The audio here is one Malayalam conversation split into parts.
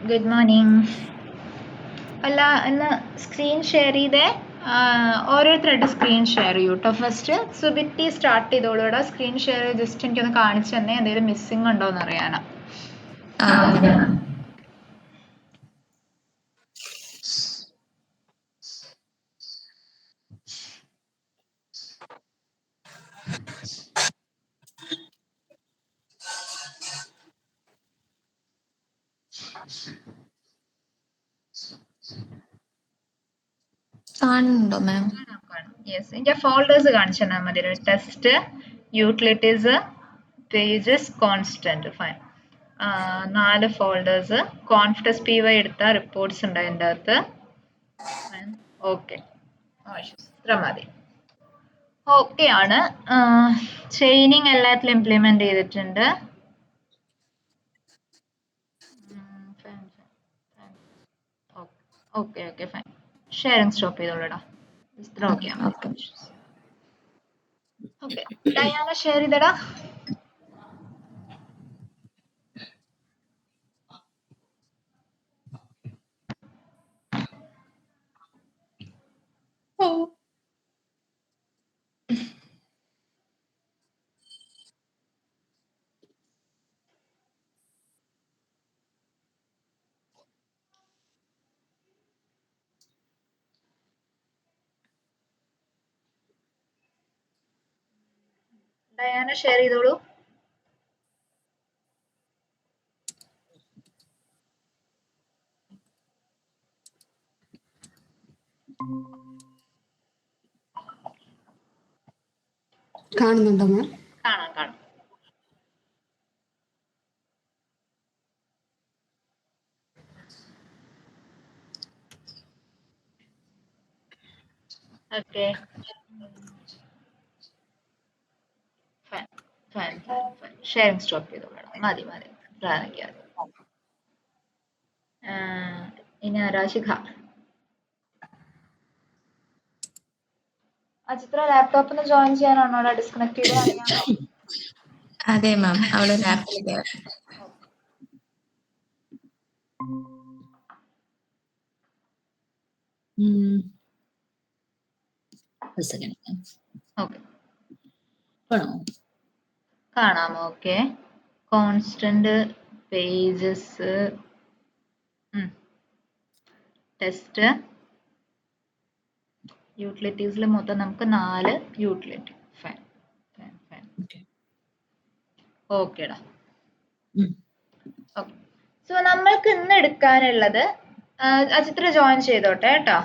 Good morning. അല്ല ഇന്ന് സ്ക്രീൻ ഷെയർ ചെയ്തേ ഓരോരുത്തരുടെ സ്ക്രീൻ ഷെയർ ചെയ്യൂ കേട്ടോ. ഫസ്റ്റ് സുബിറ്റി സ്റ്റാർട്ട് ചെയ്തോളൂടെ. സ്ക്രീൻ ഷെയർ ജസ്റ്റ് എനിക്കൊന്ന് കാണിച്ചു തന്നെ എന്തെങ്കിലും മിസ്സിംഗ് ഉണ്ടോ എന്ന് അറിയാനാ. കാണുന്നുണ്ടോ മാം? യെസ്, എനിക്ക് ഫോൾഡേഴ്സ് കാണിച്ചു തന്നാൽ മതി. Test, utilities, pages, constant. Fine. 4 folders. Conftest P Y എടുത്ത റിപ്പോർട്ട്സ് ഉണ്ട് അതിൻ്റെ അകത്ത്. ഓക്കെ, ഇത്ര മതി. ഓക്കെ ആണ്. ചെയിനിങ് എല്ലാത്തിലും ഇംപ്ലിമെന്റ് ചെയ്തിട്ടുണ്ട്. Okay okay fine. Sharing stop ചെയ്തോളൂടാ. ഇത്ര ഓക്കെ ആണ്. ഓക്കെ, ഡയാന ഷെയർ ചെയ്തടാ. ഡയാന ഷെയർ ചെയ്തോളൂ. കാണുന്നുണ്ടോ മാം? കാണാം കാണാം. Okay fine fine fine fine. Sharing stop ചെയ്തോളൂടാ. മതി മതി. പ്രാണിക്കാതെ. ഇനി ആരാ? ശിഖ. അജിത്ര ലാപ്ടോപ്പിൽ നിന്ന് ജോയിൻ ചെയ്യാനാണോ ഡിസ്കണക്ട് ചെയ്ത് അറിയാമോ? അതെ മാം, അവള് ലാപ്പിൽ ഓക്കെ കാണാം. ഓക്കെ, കോൺസ്റ്റന്റ്, പേജസ്, ടെസ്റ്റ്, യൂട്ടിലിറ്റീസിൽ മൊത്തം നമുക്ക് 4 യൂട്ടിലിറ്റി. Fine fine fine. ഓക്കേടാ. ഓക്കെ, സോ നമ്മൾക്ക് ഇന്ന് എടുക്കാനുള്ളത്, അജിത്ര ജോയിൻ ചെയ്തോട്ടെ കേട്ടോ.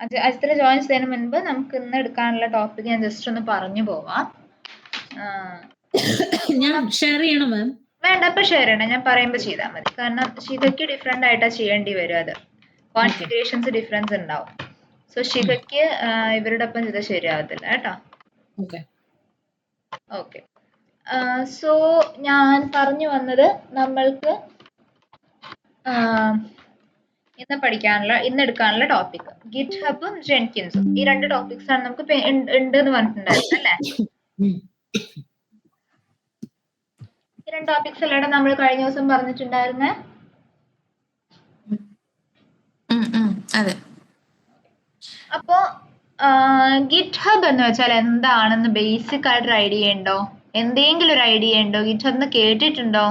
അജിത്ര ജോയിൻ ചെയ്യുന്നതിന് മുൻപ് നമുക്ക് ഇന്ന് എടുക്കാനുള്ള ടോപ്പിക് ഞാൻ ജസ്റ്റ് ഒന്ന് പറഞ്ഞു പോവാം. ഞാൻ ഷെയർ ചെയ്യണോ മാം? വേണ്ട, ഇപ്പൊ ഷെയർ ചെയ്യണം. ഞാൻ പറയുമ്പോൾ ചെയ്താൽ മതി. കാരണം ശിഖയ്ക്ക് ഡിഫറെന്റ് ആയിട്ടാ ചെയ്യേണ്ടി വരും. അത് കോൺഫിഗറേഷൻസ് ഡിഫറൻസ് ഉണ്ടാവും. സോ ശിഖയ്ക്ക് ഇവരുടെ ഒപ്പം ചെയ്താൽ ശരിയാവത്തില്ല കേട്ടോ. ഓക്കെ, സോ ഞാൻ പറഞ്ഞു വന്നത്, നമ്മൾക്ക് ഇന്ന് എടുക്കാനുള്ള ടോപ്പിക് ഗിറ്റ് ഹബും ജെൻകിൻസും. ഈ 2 ടോപ്പിക്സ് ആണ് നമുക്ക് ഉണ്ട് എന്ന് പറഞ്ഞിട്ടുണ്ടായിരുന്നു അല്ലേ? ഈ 2 ടോപ്പിക്സ് അല്ലേടെ നമ്മൾ കഴിഞ്ഞ ദിവസം പറഞ്ഞിട്ടുണ്ടായിരുന്നേ? അതെ. അപ്പോ ഗിറ്റ് ഹബ് എന്ന് വെച്ചാൽ എന്താണെന്ന് ബേസിക് ആയിട്ടൊരു ഐഡിയ ഉണ്ടോ? എന്തെങ്കിലും ഒരു ഐഡിയ ഉണ്ടോ? ഗിറ്റ് ഹബ് കേട്ടിട്ടുണ്ടോ?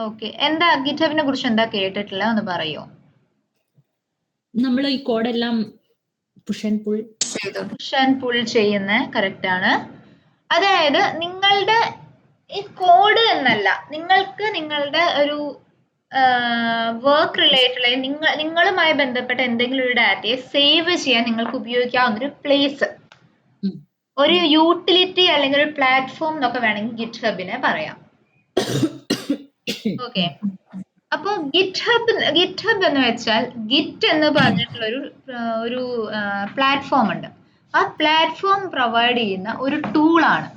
ഓക്കെ, എന്താ ഗിറ്റ് ഹബിനെ കുറിച്ച് എന്താ കേട്ടിട്ടില്ല ഒന്ന് പറയോ? നമ്മൾ ഈ കോഡെല്ലാം പുഷ് ആൻഡ് പുൾ ചെയ്യുന്ന കറക്റ്റ് ആണ്. അതായത് നിങ്ങളുടെ ഈ കോഡ് എന്നല്ല, നിങ്ങൾക്ക് നിങ്ങളുടെ ഒരു വർക്ക് റിലേറ്റഡ് നിങ്ങളുമായി ബന്ധപ്പെട്ട എന്തെങ്കിലും ഒരു ഡാറ്റയെ സേവ് ചെയ്യാൻ നിങ്ങൾക്ക് ഉപയോഗിക്കാവുന്ന ഒരു പ്ലേസ്, ഒരു യൂട്ടിലിറ്റി അല്ലെങ്കിൽ ഒരു പ്ലാറ്റ്ഫോം എന്നൊക്കെ വേണമെങ്കിൽ ഗിറ്റ് ഹബിനെ പറയാം. ഓക്കെ, അപ്പൊ ഗിറ്റ് ഹബ് എന്ന് വെച്ചാൽ ഗിറ്റ് എന്ന് പറഞ്ഞിട്ടുള്ള ഒരു പ്ലാറ്റ്ഫോം ഉണ്ട്. ആ പ്ലാറ്റ്ഫോം പ്രൊവൈഡ് ചെയ്യുന്ന ഒരു ടൂളാണ്.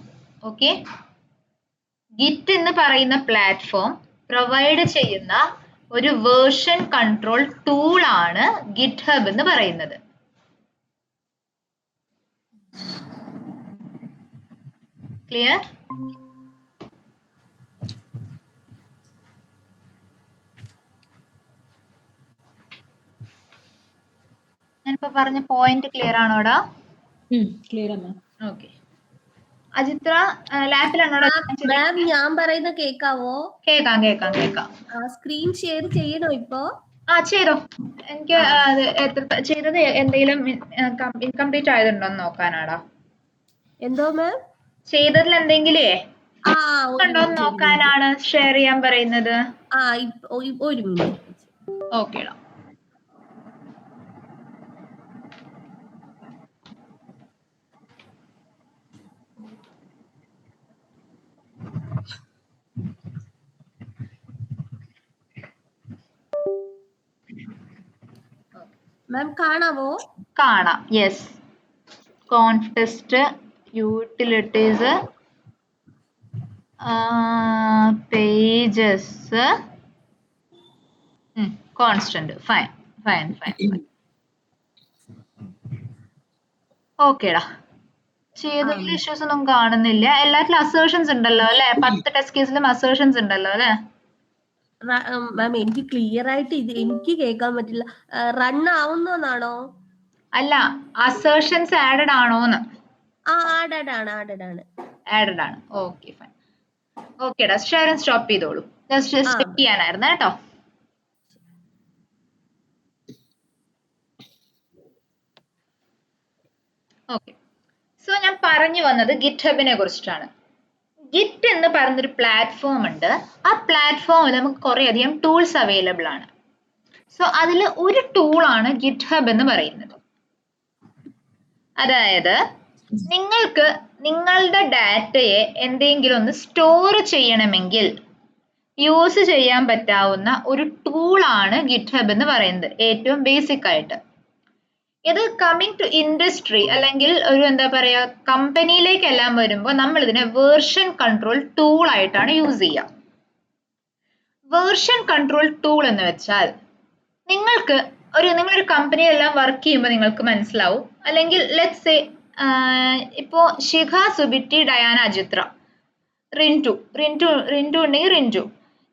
ഓക്കെ, ഗിറ്റ് എന്ന് പറയുന്ന പ്ലാറ്റ്ഫോം പ്രൊവൈഡ് ചെയ്യുന്ന ഒരു വേർഷൻ കൺട്രോൾ ടൂളാണ് ഗിറ്റ് ഹബ് എന്ന് പറയുന്നത്. ക്ലിയർ? ഇപ്പൊ പറഞ്ഞ പോയിന്റ് ക്ലിയർ ആണോടാ? ക്ലിയർ മാം. ഓക്കെ. അജിത്ര ലാപ്പിലാണോടാ? മാം ഞാൻ പറയുന്ന കേക്കാവോ? കേക്കാം കേക്കാം കേക്കാം. സ്ക്രീൻ ഷെയർ ചെയ്യണോ ഇപ്പോ? ചെയ്തോ. എനിക്ക് ചെയ്തത് എന്തെങ്കിലും ഇൻകംപ്ലീറ്റ് ആയതുണ്ടോന്ന് നോക്കാനാടാ. എന്തോ മാം? ചെയ്തതിൽ എന്തെങ്കിലേ ഉണ്ടോന്ന് നോക്കാനാണ് ഷെയർ ചെയ്യാൻ പറയുന്നത്. ഒരു മിനിറ്റ്. ഓക്കേടാ. മാം കാണാവോ? കാണാം. Yes. Contest, utilities, pages, constant. Fine. ഓക്കേടാ. ചെയ്തതിൽ ഇഷ്യൂസ് ഒന്നും കാണുന്നില്ല. എല്ലാത്തിലും അസേർഷൻസ് ഉണ്ടല്ലോ അല്ലെ? 10 ടെസ്റ്റ് കേസിലും അസേർഷൻസ് ഉണ്ടല്ലോ അല്ലെ? മാം എനിക്ക് ക്ലിയർ ആയിട്ട് ഇത് എനിക്ക് കേൾക്കാൻ പറ്റില്ല. റൺ ആവുന്നതാണോ? അല്ല, അസേർഷൻസ് ആഡഡ് ആണോന്ന്. ആഡഡ് ആണ്. Okay fine. ഓക്കേടാ. ഷെയർ സ്റ്റോപ്പ് ചെയ്തോളൂ. ജസ്റ്റ് ചെക്ക് ചെയ്യാനായിരുന്നു കേട്ടോ. ഓക്കെ. സോ ഞാൻ പറഞ്ഞു വന്നത് ഗിറ്റ്ഹബിനെ കുറിച്ചിട്ടാണ്. ഗിറ്റ് എന്ന് പറയുന്നൊരു പ്ലാറ്റ്ഫോം ഉണ്ട്. ആ പ്ലാറ്റ്ഫോമിൽ നമുക്ക് കുറേയധികം ടൂൾസ് അവൈലബിൾ ആണ്. സോ അതിൽ ഒരു ടൂളാണ് ഗിറ്റ്ഹബ് എന്ന് പറയുന്നത്. അതായത് നിങ്ങൾക്ക് നിങ്ങളുടെ ഡാറ്റയെ എന്തെങ്കിലും ഒന്ന് സ്റ്റോർ ചെയ്യണമെങ്കിൽ യൂസ് ചെയ്യാൻ പറ്റാവുന്ന ഒരു ടൂളാണ് ഗിറ്റ്ഹബ് എന്ന് പറയുന്നത്, ഏറ്റവും ബേസിക് ആയിട്ട്. ഇത് കമ്മിങ് ടു ഇൻഡസ്ട്രി അല്ലെങ്കിൽ ഒരു എന്താ പറയാ കമ്പനിയിലേക്കെല്ലാം വരുമ്പോൾ നമ്മൾ ഇതിനെ വേർഷൻ കൺട്രോൾ ടൂൾ ആയിട്ടാണ് യൂസ് ചെയ്യുക. വേർഷൻ കൺട്രോൾ ടൂൾ എന്ന് വെച്ചാൽ നിങ്ങളൊരു കമ്പനിയിലെല്ലാം വർക്ക് ചെയ്യുമ്പോൾ നിങ്ങൾക്ക് മനസ്സിലാവും. അല്ലെങ്കിൽ ലെറ്റ്സ് സേ ഇപ്പോ ശിഖ, സുബിറ്റി, ഡയാന, അജിത്ര, റിൻറ്റു ഉണ്ടെങ്കിൽ റിൻറ്റു,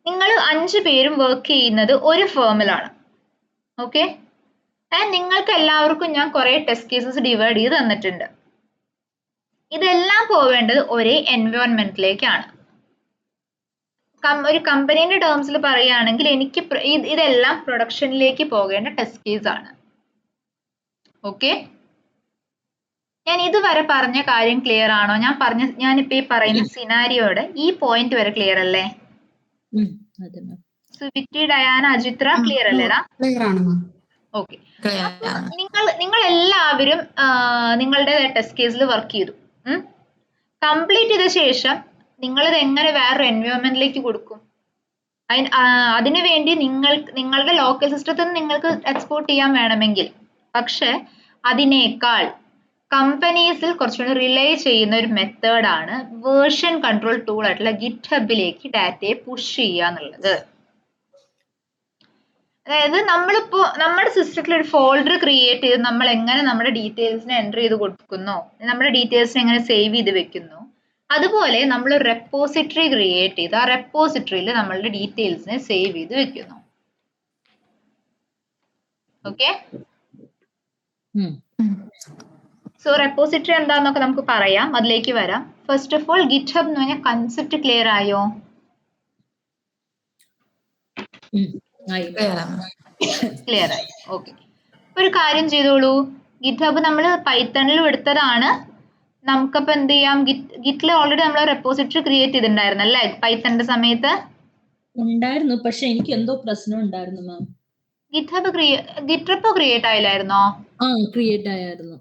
നിങ്ങൾ 5 പേരും വർക്ക് ചെയ്യുന്നത് ഒരു ഫേമിലാണ്. ഓക്കെ. നിങ്ങൾക്ക് എല്ലാവർക്കും ഞാൻ കുറെ ടെസ്റ്റ് കേസസ് ഡിവൈഡ് ചെയ്ത് തന്നിട്ടുണ്ട്. ഇതെല്ലാം പോവേണ്ടത് ഒരേ എൻവയോൺമെന്റിലേക്കാണ്. ഒരു കമ്പനീന്റെ ടേംസിൽ പറയുകയാണെങ്കിൽ എനിക്ക് ഇതെല്ലാം പ്രൊഡക്ഷനിലേക്ക് പോകേണ്ട ടെസ്റ്റ് കേസ് ആണ്. ഓക്കെ. ഞാൻ ഇതുവരെ പറഞ്ഞ കാര്യം ക്ലിയർ ആണോ? ഞാനിപ്പോ ഈ പറയുന്ന സിനാരിയോയുടെ ഈ പോയിന്റ് വരെ ക്ലിയർ അല്ലേ? സുബിറ്റി, ഡയാന, അജിത്ര ക്ലിയർ അല്ലേടാ? ഓക്കെ. നിങ്ങൾ എല്ലാവരും നിങ്ങളുടെ ടെസ്റ്റ് കേസിൽ വർക്ക് ചെയ്തു. കംപ്ലീറ്റ് ചെയ്ത ശേഷം നിങ്ങളിത് എങ്ങനെ വേറൊരു എൻവയോൺമെന്റിലേക്ക് കൊടുക്കും? അതിനുവേണ്ടി നിങ്ങളുടെ ലോക്കൽ സിസ്റ്റത്തിൽ നിന്ന് നിങ്ങൾക്ക് എക്സ്പോർട്ട് ചെയ്യാൻ വേണമെങ്കിൽ, പക്ഷെ അതിനേക്കാൾ കമ്പനീസിൽ കുറച്ചുകൂടി റിലേ ചെയ്യുന്ന ഒരു മെത്തേഡാണ് വേർഷൻ കൺട്രോൾ ടൂൾ ആയിട്ടുള്ള ഗിറ്റ്ഹബിലേക്ക് ഡാറ്റയെ പുഷ് ചെയ്യുക എന്നുള്ളത്. അതായത് നമ്മളിപ്പോ നമ്മുടെ സിസ്റ്റത്തിൽ ഒരു ഫോൾഡർ ക്രിയേറ്റ് ചെയ്ത് നമ്മൾ എങ്ങനെ നമ്മുടെ ഡീറ്റെയിൽസിനെ എൻ്റർ ചെയ്ത് കൊടുക്കുന്നോ, നമ്മുടെ ഡീറ്റെയിൽസിനെ എങ്ങനെ സേവ് ചെയ്ത് വെക്കുന്നു, അതുപോലെ നമ്മൾ റെപ്പോസിറ്ററി ക്രിയേറ്റ് ചെയ്ത് ആ റെപ്പോസിറ്ററിയിൽ നമ്മളുടെ ഡീറ്റെയിൽസിനെ സേവ് ചെയ്ത് വെക്കുന്നു. ഓക്കെ. സോ റെപ്പോസിറ്ററി എന്താന്നൊക്കെ നമുക്ക് പറയാം, അതിലേക്ക് വരാം. ഫസ്റ്റ് ഓഫ് ഓൾ ഗിറ്റ്ഹബ് എന്ന് പറഞ്ഞ കൺസെപ്റ്റ് ക്ലിയർ ആയോ? ക്ലിയർ ആയി. ഓക്കെ. ഒരു കാര്യം ചെയ്തോളൂ. ഗിറ്റ്ഹബ് നമ്മൾ പൈത്തണിലും എടുത്തതാണ്. നമുക്കപ്പോ എന്ത് ചെയ്യാം, ഗിറ്റിൽ ഓൾറെഡി നമ്മൾ റെപ്പോസിറ്ററി ക്രിയേറ്റ് ചെയ്തിട്ടുണ്ടായിരുന്നു അല്ലേ പൈത്തണിന്റെ സമയത്ത്? ഉണ്ടായിരുന്നു, പക്ഷെ എനിക്ക് എന്തോ പ്രശ്നം ഉണ്ടായിരുന്നു മാം. ഗിറ്റപ്പ് ക്രിയേറ്റ് ആയില്ലായിരുന്നോ? ക്രിയേറ്റ് ആയിരുന്നു.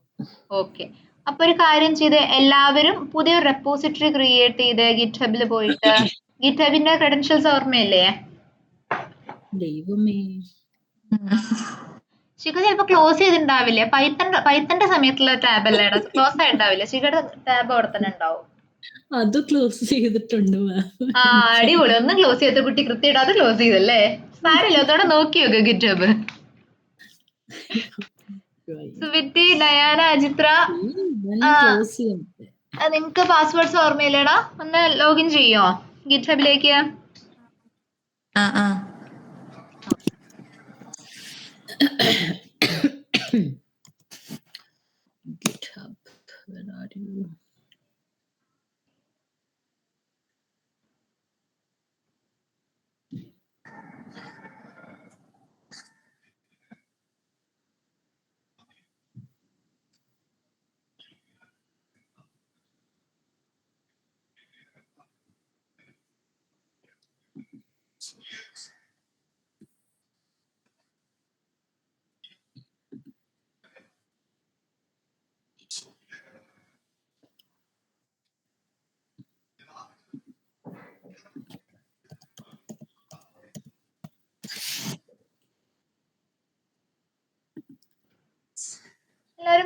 ഓക്കെ. അപ്പൊ ഒരു കാര്യം ചെയ്ത് എല്ലാവരും പുതിയൊരു റെപ്പോസിറ്ററി ക്രിയേറ്റ് ചെയ്ത് ഗിറ്റ്ഹബിൽ പോയിട്ട് ഗിറ്റ്ഹബിന്റെ ക്രെഡൻഷ്യൽസ് ഓർമ്മയില്ലേ? ദൈവമേ, ശിഖ ചിലപ്പോ ക്ലോസ് ചെയ്തിട്ടുണ്ടാവില്ലേ? പൈത്തന്റെ സമയത്തുള്ള ടാബ് അല്ലേ ക്ലോസ് ആയിട്ടുണ്ടാവില്ലേ? ശിഖയുടെ ടാബ് അവിടെ തന്നെ ഉണ്ടാവും. അത് ക്ലോസ് ചെയ്തിട്ടുണ്ട് മാം. അടിപൊളി. ഒന്നും ക്ലോസ് ചെയ്ത കുട്ടി കൃത്യമായിട്ട് അത് ക്ലോസ് ചെയ്തല്ലേ? സാരമില്ല, അതോടെ നോക്കി നോക്ക് ഗിറ്റ്ഹബ്. സുവിറ്റി, ഡയാന, അജിത്ര, നിങ്ങക്ക് പാസ്വേഡ്സ് ഓർമ്മയില്ലേടാ? ഒന്ന് ലോഗിൻ ചെയ്യോ ഗിറ്റ്ഹബിലേക്ക്?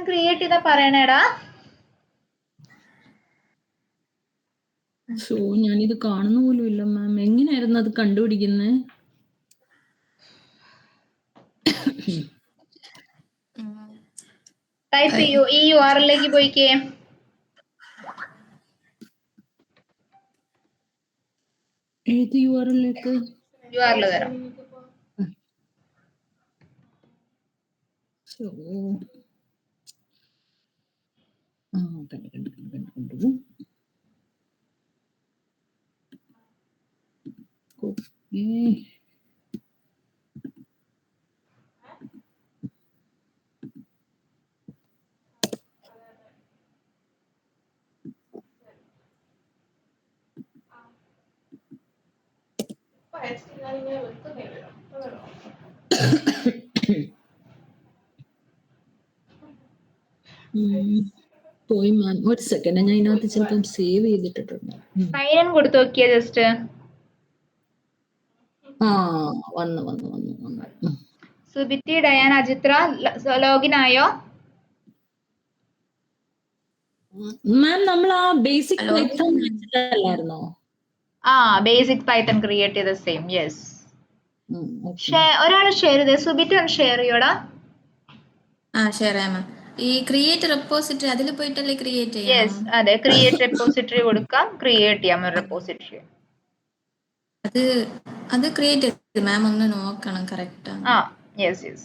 ക്രിയേറ്റ് ചെയ്താ പറയണേടാ. ഷോ ഞാനിത് കാണുന്ന പോലും ഇല്ല മാം. എങ്ങനെയായിരുന്നു അത് കണ്ടുപിടിക്കുന്നത്? ടൈപ്പ് ചെയ്യൂ, ഈ URL-ലേക്ക് പോയിക്കേ. ഏത് URL-ലേക്ക്? URL തരാം. ഷോ കണ്ടു. ഓക്കേ. പോയി മാം, ഒരു സെക്കൻഡ്. ഞാൻ ഇതിനകത്ത് ചിലപ്പം സേവ് ചെയ്തിട്ടുണ്ട്. സൈൻ ഇൻ കൊടുത്തു നോക്കിയാ ജസ്റ്റ്. ആ വന്നു. സുബിത്തി, ഡയാന, അജിത്ര ലോഗിൻ ആയോ? മാം നമ്മൾ ആ ബേസിക് പൈത്തൺ വെച്ചിട്ടല്ലായിരുന്നോ? ബേസിക് പൈത്തൺ ക്രിയേറ്റ് ചെയ്ത സെയിം. യെസ്. ഒരാൾ ഷെയർ ചെയ്തേ. സുബിത്തി ഒന്ന് ഷെയർ ചെയ്യോടാ. ഷെയർ ചെയ്യാം മാം. ഈ ക്രിയേറ്റ് റെപ്പോസിറ്ററി അതിൽ പോയിട്ടല്ലേ ക്രിയേറ്റ് ചെയ്യാം? യെസ്, അതെ. ക്രിയേറ്റ് റെപ്പോസിറ്ററി കൊടുക്കാം, ക്രിയേറ്റ് ചെയ്യാം ഒരു റെപ്പോസിറ്ററി. അത് ക്രിയേറ്റ് ചെയ്ത് മാം ഒന്ന് നോക്കണം കറക്റ്റ് ആണ്. യെസ്.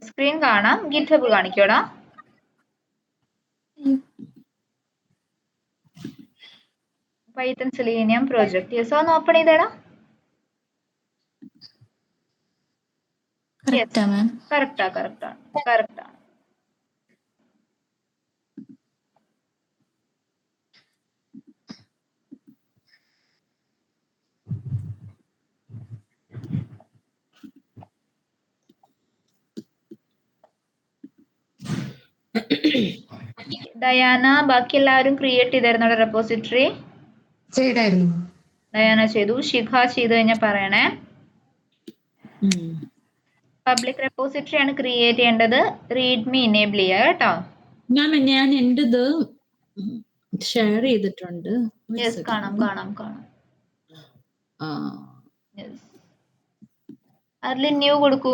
സ്ക്രീൻ കാണാം. ഗിറ്റ്ഹബ് കാണിക്കോടാ. Python Selenium project. യെസ്, ഒന്ന് ഓപ്പൺ ചെയ്തേടാ. കറക്റ്റാണ്. ഡയാന, ബാക്കി എല്ലാവരും ക്രിയേറ്റ് ചെയ്തായിരുന്നു റെപ്പോസിറ്ററി? ചെയ്തായിരുന്നു. ഡയാന ചെയ്തു. ശിഖ ചെയ്ത് കഴിഞ്ഞാൽ പറയണേ. പബ്ലിക് റെപ്പോസിറ്ററി ആണ് ക്രിയേറ്റ് ചെയ്യേണ്ടത്. റീഡ്മി ഇനേബിൾ ചെയ്യുക കേട്ടോ. മാം ഞാൻ എന്റേത് ഷെയർ ചെയ്തിട്ടുണ്ട്. യെസ്, കാണാം. അതിൽ ന്യൂ കൊടുക്കൂ.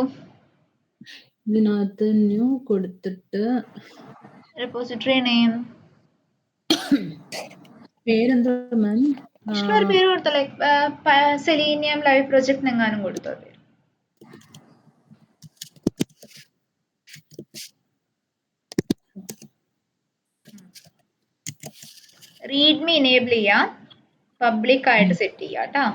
ഇതിനകത്ത് ന്യൂ കൊടുത്തിട്ട് റെപ്പോസിറ്ററി നെയിം പേരെന്താ മാം? ഒരു പേര് കൊടുത്തോ. സെലീനിയം ലൈവ് പ്രൊജക്ട് എങ്ങാനും കൊടുത്തോ. റീഡ്മി ഇനേബിൾ ചെയ്യാം, പബ്ലിക് ആയിട്ട് സെറ്റ് ചെയ്യാം കേട്ടോ.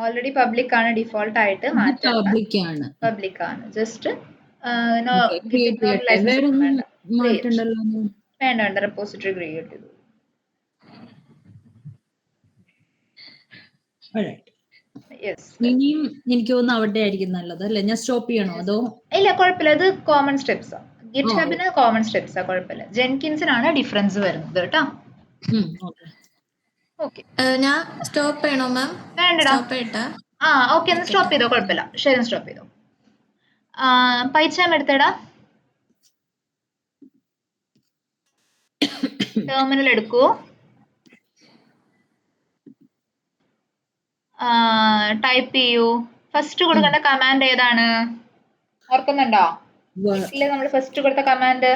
ഓൾറെഡി പബ്ലിക് ആണ്, ഡിഫോൾട്ട് ആയിട്ട് പബ്ലിക് ആണ്. ജസ്റ്റ് വേണ്ട, റെപ്പോസിറ്ററി ക്രിയേറ്റ് ചെയ്തു. ഇനിയും എനിക്ക് തോന്നുന്നു അവിടെ ആയിരിക്കും നല്ലത് അല്ലേ? ഞാൻ സ്റ്റോപ്പ് ചെയ്യണോ അതോ? ഇല്ല, കുഴപ്പമില്ല. അത് കോമൺ സ്റ്റെപ്സാ. ഗിറ്റ്ഹബിന് കോമൺ സ്റ്റെപ്സാ, കുഴപ്പമില്ല. ജെൻകിൻസിനാണ് ഡിഫറൻസ് വരുന്നത് കേട്ടോ. ഞാൻ സ്റ്റോപ്പ് ചെയ്യണോ മാം? വേണ്ടടാ. ഓക്കെ, ഒന്ന് സ്റ്റോപ്പ് ചെയ്തോ, കുഴപ്പമില്ല. ശരി, സ്റ്റോപ്പ് ചെയ്തോ. പൈച്ചാം എടുത്തേടാ. ടെർമിനൽ എടുക്കൂ. ടൈപ്പ് ചെയ്യൂ. ഫസ്റ്റ് കൊടുക്കേണ്ട കമാൻഡ് ഏതാണ്? ഓർക്കുന്നുണ്ടോ? ഇല്ല, നമ്മൾ ഫസ്റ്റ് കൊടുത്ത കമാൻഡ്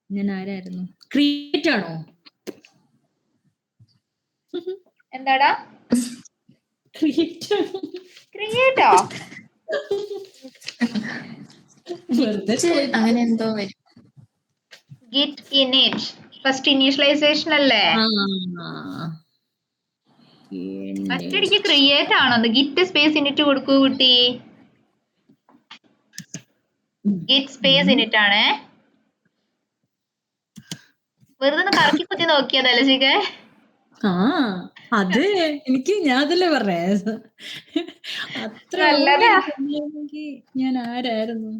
ഞാൻ ആരായിരുന്നു? ക്രിയേറ്റ് ആണോ? എന്താടാ? ക്രിയേറ്റോ? അങ്ങനെ എന്തോ വരും. ഗിറ്റ് ഇനിറ്റ് ഫസ്റ്റ് ഇനീഷ്യലൈസേഷൻ അല്ലേ? ഒറ്റയടിക്ക് ക്രിയേറ്റ് ആണോ? ഗിറ്റ് സ്പേസ് ഇനിറ്റ് കൊടുക്കൂ കുട്ടി. ഗിറ്റ് സ്പേസ് ഇനിറ്റ് ആണേ. വെറുതെ ഒന്ന് കറക്കി കുത്തി നോക്കിയതല്ലേ ശിഖേ? ആ അതെ, ഞാൻ അതല്ലേ പറഞ്ഞേ. അത്ര നല്ലതാ. ഓർമ്മ ഞാൻ ആരായിരുന്നു.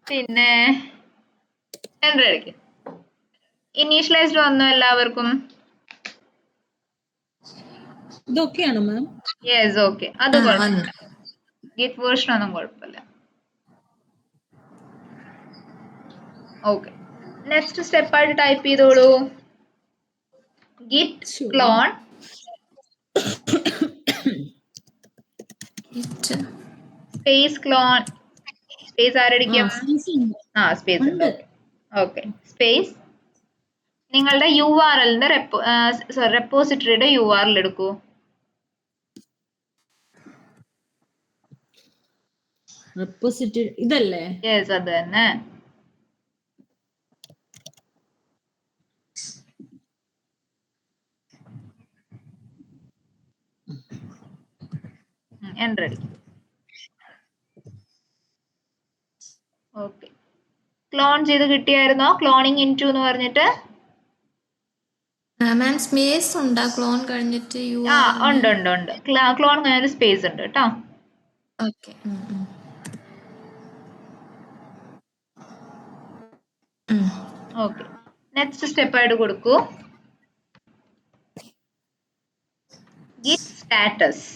പിന്നെ എൻട്രടിക്കും. ഇനീഷ്യലൈസ്ഡ് വന്നു എല്ലാവർക്കും? ഇതൊക്കെയാണോ മാം? Yes, okay. അത് വന്നു. കുഴപ്പമില്ല. ഗിറ്റ് വേർഷൻ ഒന്നും കുഴപ്പമില്ല. ഓക്കെ, നെക്സ്റ്റ് സ്റ്റെപ്പ് ആയിട്ട് ടൈപ്പ് ചെയ്തോളൂ. Git Sure. Clone git space clone. Space ആരടിക്കും? സ്പേസ് ഉണ്ട്. ഉണ്ട്. ഓക്കെ, സ്പേസ് നിങ്ങളുടെ URLന്റെ റെപ്പോസിറ്ററിയുടെ URL എടുക്കൂ. റെപ്പോസിറ്ററി ഇതല്ലേ? യെസ്, അത് തന്നെ. എൻ്റർ അടിക്കും. ഓക്കെ, ക്ലോൺ ചെയ്ത് കിട്ടിയായിരുന്നോ? ക്ലോണിങ് ഇൻ ടു എന്ന് പറഞ്ഞിട്ട്. മാം സ്പേസ് ഉണ്ടാ ക്ലോൺ കഴിഞ്ഞിട്ട് ഉണ്ട്. ക്ലോൺ കഴിഞ്ഞൊരു സ്പേസ് ഉണ്ട് കേട്ടോ. ഓക്കെ. ഓക്കെ, നെക്സ്റ്റ് സ്റ്റെപ്പ് ആയിട്ട് കൊടുക്കൂ. Git status.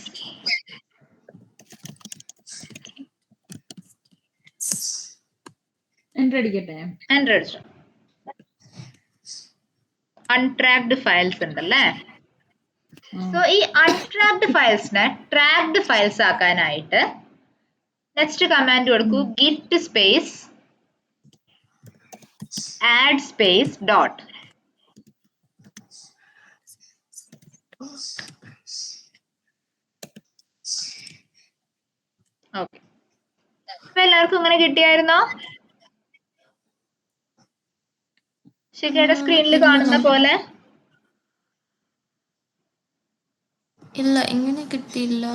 എൻ്റർ അടിക്കട്ടെ? എൻ്റർ അടിച്ചു. അൺട്രാക്ഡ് ഫയൽസ് ഉണ്ടല്ലേ. സോ ഈ അൺട്രാക്ഡ് ഫയൽസിനെ ട്രാക്ഡ് ഫയൽസ് ആക്കാനായിട്ട് നെക്സ്റ്റ് കമാൻഡ് കൊടുക്കൂ. Git space add space dot. Okay, അപ്പൊ എല്ലാവർക്കും ഇങ്ങനെ കിട്ടിയായിരുന്നോ? ശിഖയുടെ സ്ക്രീനിൽ കാണുന്ന പോലെ. ഇല്ല, ഇങ്ങനെ കിട്ടിയില്ല.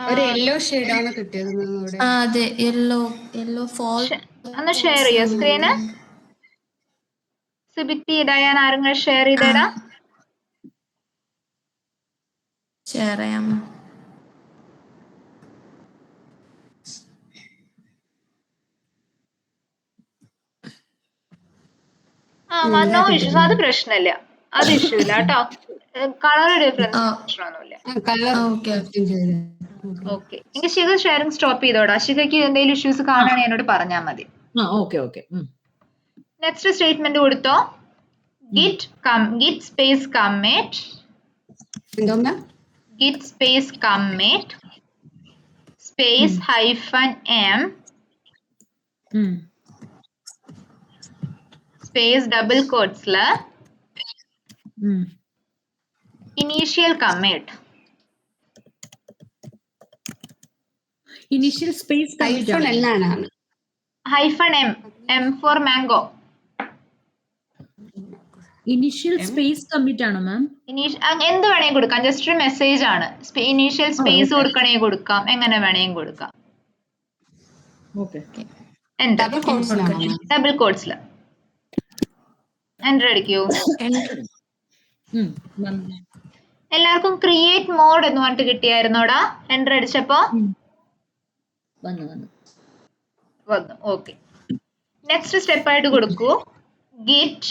ഒരു യെല്ലോ ഷെയ്ഡാണ് കിട്ടിയത് മാം ഇവിടെ. അതെ, യെല്ലോ ഫോൾ. ഒന്ന് ഷെയർ ചെയ്യോ സ്ക്രീന്? സുബിത്തി, ഡയാൻ, ആരെങ്കിലും ഷെയർ ചെയ്തേടാ. ഷെയർ ചെയ്യാം. നോ ഇഷ്യൂസ്, അത് പ്രശ്നമില്ല. അത് ഇഷ്യൂ ഇല്ല കേട്ടോ. കളർ ഡിഫറൻസ് പ്രശ്നമൊന്നുമില്ല. ഓക്കെ, എങ്കിൽ ശിഖ ഷെയറിംഗ് സ്റ്റോപ്പ് ചെയ്തോടാ. ശിഖയ്ക്ക് എന്തെങ്കിലും ഇഷ്യൂസ് കാണുകയാണെങ്കിൽ എന്നോട് പറഞ്ഞാൽ മതി. ഓക്കെ. നെക്സ്റ്റ് സ്റ്റേറ്റ്മെന്റ് കൊടുത്തോ. Git space commit. എന്തോന്നാ? Git space commit space -m space double കോട്ട്സില് initial commit. Initial space -m for mango. Initial space commit ആണോ മാം? എന്ത് വേണേലും കൊടുക്കാം, ജസ്റ്റ് ഒരു മെസ്സേജ് ആണ്. ഇനീഷ്യൽ സ്പേസ് കൊടുക്കണേ കൊടുക്കാം, എങ്ങനെ വേണേലും കൊടുക്കാം. ഡബിൾ കോട്ട്സില് എൻ്റർ അടിക്കൂ. എല്ലാവർക്കും ക്രിയേറ്റ് മോഡ് എന്ന് പറഞ്ഞിട്ട് കിട്ടിയായിരുന്നോടാ എൻ്റർ അടിച്ചപ്പോ? വന്നു. ഓക്കെ, നെക്സ്റ്റ് സ്റ്റെപ്പ് ആയിട്ട് കൊടുക്കൂ. Git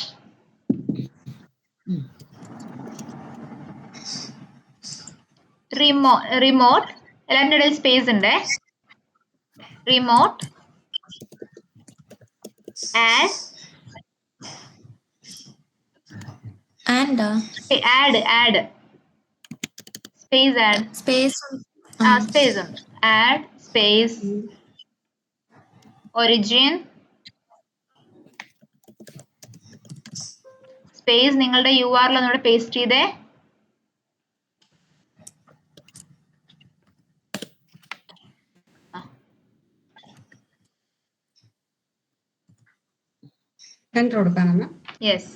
remote. എല്ലാവരുടെ ഇടയിൽ സ്പേസ് ഉണ്ട്. റിമോട്ട് ആഡ് സ്പേസ് ഉണ്ട്. ആഡ് സ്പേസ് ഒറിജിൻ സ്പേസ് നിങ്ങളുടെ URL ഒന്നുകൂടെ പേസ്റ്റ് ചെയ്തേ. എൻ്റർ കൊടുക്കാനാണ്. Yes,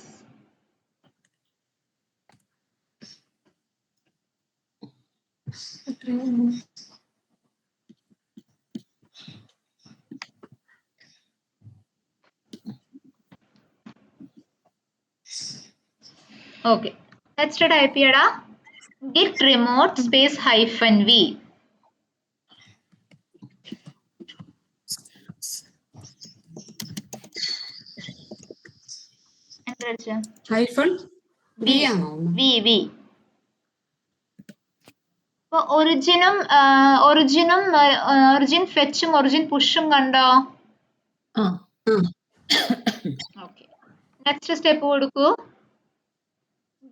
okay. നെക്സ്റ്റ് ടൈപ്പ് ചെയ്യടാ git remote space -v. Enter അടിച്ചോ. ഹൈഫൺ വി ആണോ v. അപ്പൊ ഒറിജിൻ ഫെച്ചും ഒറിജിൻ പുഷും കണ്ടോ? ആ ഓക്കെ. നെക്സ്റ്റ് സ്റ്റെപ്പ് കൊടുക്കൂ.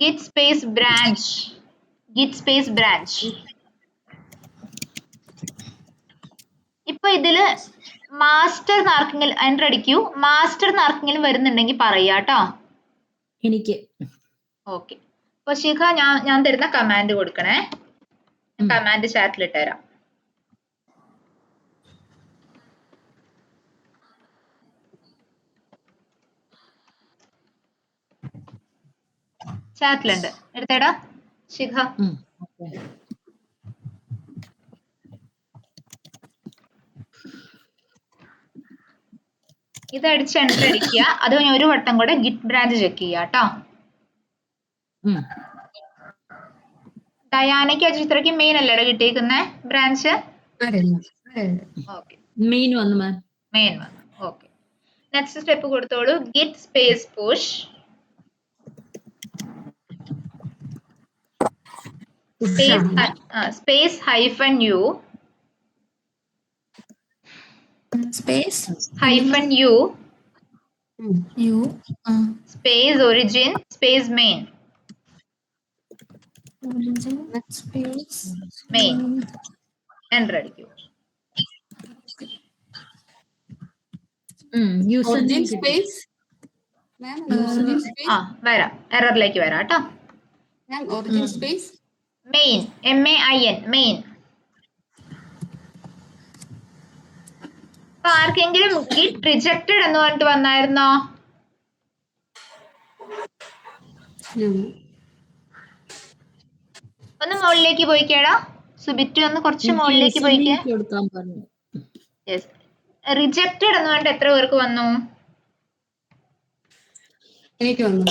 git space branch. ഇപ്പൊ ഇതില് മാസ്റ്റർ ആർക്കെങ്കിലും എൻ്റർ അടിക്കൂ. മാസ്റ്റർ ആർക്കെങ്കിലും വരുന്നുണ്ടെങ്കിൽ പറയാട്ടോ. എനിക്ക് ഓക്കെ. അപ്പൊ ശിഖ ഞാൻ തരുന്ന കമാൻഡ് കൊടുക്കണേ. കമാൻഡ് ചാറ്റിൽ ഇട്ടുതരാം. ചാറ്റിലുണ്ട്, എടുത്തേടാ ശിഖ. ഓക്കെ. ഇത് അടിച്ച് എൻ്റർ അടിക്കുക. അത് കഴിഞ്ഞ് ഒരു വട്ടം കൂടെ ഗിറ്റ് ബ്രാഞ്ച് ചെക്ക് ചെയ്യുക കേട്ടോ. ഡയാനയ്ക്ക് അജിത്രയ്ക്ക് മെയിൻ അല്ലേടാ കിട്ടിയിരിക്കുന്നേ ബ്രാഞ്ച്? ഓക്കെ, മെയിൻ വന്നു മാം. മെയിൻ വന്നു. ഓക്കെ. നെക്സ്റ്റ് സ്റ്റെപ്പ് കൊടുത്തോളൂ. Git space push space -u space origin space main. Enter അടിക്കൂ. ഒറിജിൻ സ്പേസ് വരാം, എററിലേക്ക് വരാം കേട്ടോ. Origin space main MAIN main. അപ്പൊ ആർക്കെങ്കിലും ഗിറ്റ് റിജക്റ്റഡ് എന്ന് പറഞ്ഞിട്ട് വന്നായിരുന്നോ? ഒന്ന് മുകളിലേക്ക് പോയിക്കേടാ സുബിറ്റു, ഒന്ന് കുറച്ച് മുകളിലേക്ക് പോയിക്കേ. കൊടുക്കാൻ പറഞ്ഞു. റിജക്റ്റഡ് എന്ന് പറഞ്ഞിട്ട് എത്ര പേർക്ക് വന്നു? എനിക്ക് വന്നു.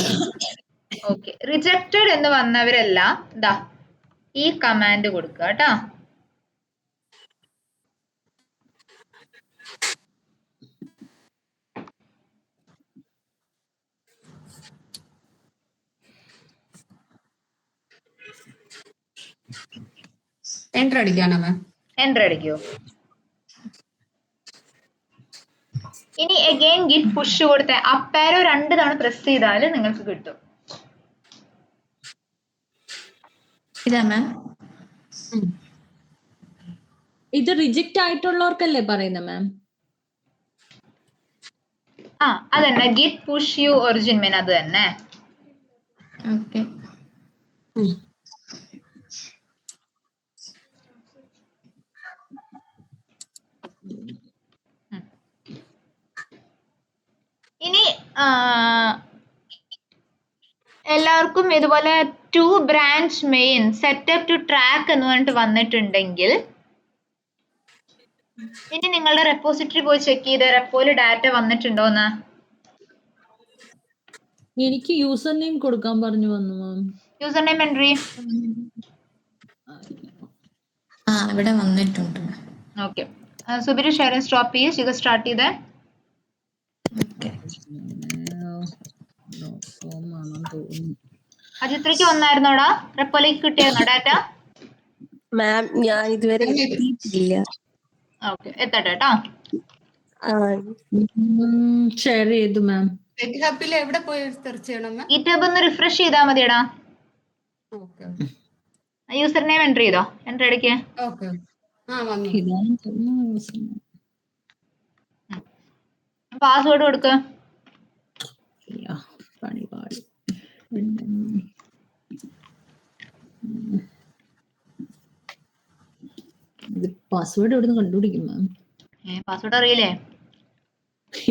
ഓക്കെ. റിജക്റ്റഡ് എന്ന് വന്നവരെല്ലാം ദാ ഈ കമാൻഡ് കൊടുക്കുക കേട്ടോ. എൻ്റർ അടിക്കാണോ മാം? എൻ്റർ അടിക്കൂ. ഇനി അഗൈൻ ഗിറ്റ് പുഷ് കൊടുത്ത അപ്പ് ആരോ 2 തവണ പ്രസ് ചെയ്താൽ നിങ്ങൾക്ക് കിട്ടും. ഇതാ മാം. ഇത് റിജക്റ്റ് ആയിട്ടുള്ളവർക്കല്ലേ പറയുന്നത് മാം? അതന്നെ git push you origin main, അത് തന്നെ. ഓക്കെ. ഇനി എല്ലാവർക്കും ഇതുപോലെ 2 branch main setup to track എന്ന് പറഞ്ഞിട്ട് വന്നിട്ടുണ്ടെങ്കിൽ ഇനി നിങ്ങളുടെ റെപ്പോസിറ്ററി പോയി ചെക്ക് ചെയ്ത് റെപ്പോയിൽ ഡാറ്റ വന്നിട്ടുണ്ടോന്ന്. എനിക്ക് യൂസർ നെയിം കൊടുക്കാൻ പറഞ്ഞു വന്നു മാം. യൂസർ നെയിം എൻട്രി ഇവിടെ വന്നിട്ടുണ്ട്. ഓക്കെ. സുബിര് ഷെയറിംഗ് സ്റ്റോപ്പ് ചെയ്യ്. ശിഖ സ്റ്റാർട്ട് ചെയ്തേ. അജിത്രയ്ക്ക് വന്നായിരുന്നോടാ? റെപ്പോയിലേക്ക് കിട്ടിയായിരുന്നോ ഡാറ്റ? മാം ഞാൻ ഇതുവരെ എത്തിയിട്ടില്ല. ഓക്കെ, എത്തട്ടെ കേട്ടോ. ഷെയർ ചെയ്തു മാം. ഗിറ്റ്ഹബിൽ എവിടെ പോയി സെർച്ച് ചെയ്യണം മാം? ഗിറ്റ്ഹബ് ഒന്ന് റിഫ്രഷ് ചെയ്താൽ മതിയടാ. യൂസർ നെയിം എൻ്റർ ചെയ്തോ? എൻ്റർ അടിക്കേ. പാസ്വേഡ് കൊടുക്ക. പണിപാടി. പാസ്വേഡ് എവിടെ നിന്ന് കണ്ടുപിടിക്കും മാം? പാസ്വേഡ് അറിയില്ലേ?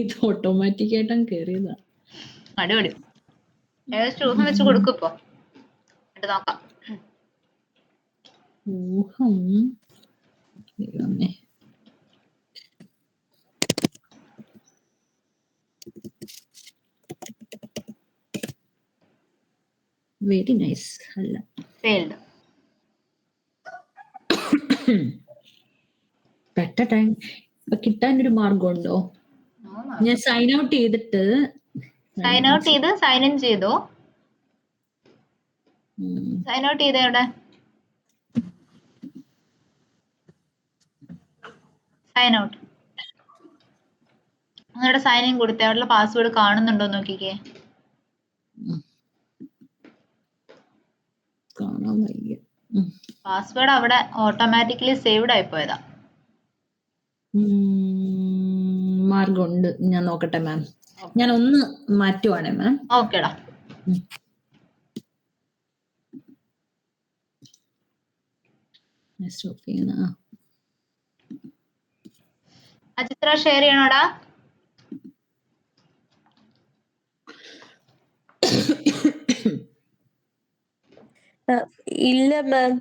ഇത് ഓട്ടോമാറ്റിക് ആയിട്ട് കേറിയതാ. അടിപൊളി. ഏകദേശം ഊഹം വെച്ച് കൊടുക്കും. ഇപ്പൊ എന്നിട്ട് നോക്കാം. ഊഹം വെരി നൈസ്. അല്ല ഫെയിൽഡ്. പെട്ടെ ഇപ്പൊ കിട്ടാനൊരു മാർഗമുണ്ടോ? ഞാൻ സൈൻ ഔട്ട് ചെയ്തിട്ട് സൈൻ ഔട്ട് ചെയ്ത് സൈൻ ഇൻ ചെയ്തോ? സൈൻ ഔട്ട് ചെയ്തേ എവിടെ? Sign out. നിങ്ങളുടെ സൈൻ ഇൻ കൊടുത്തേ, അവിടെയുള്ള പാസ്വേഡ് കാണുന്നുണ്ടോ നോക്കിക്കേ. കാണാൻ വയ്യ. പാസ്വേഡ് അവിടെ ഓട്ടോമാറ്റിക്കലി സേവ്ഡ് ആയി പോയതാ. മാർഗമുണ്ട്, ഞാൻ നോക്കട്ടെ മാം. ഞാൻ ഒന്ന് മാറ്റുവാണേ മാം. ഓക്കേടാ. സ്റ്റോപ്പ് ചെയ്യണ. അജിത്ര ഷെയർ ചെയ്യണോടാ? ഇല്ല മാം.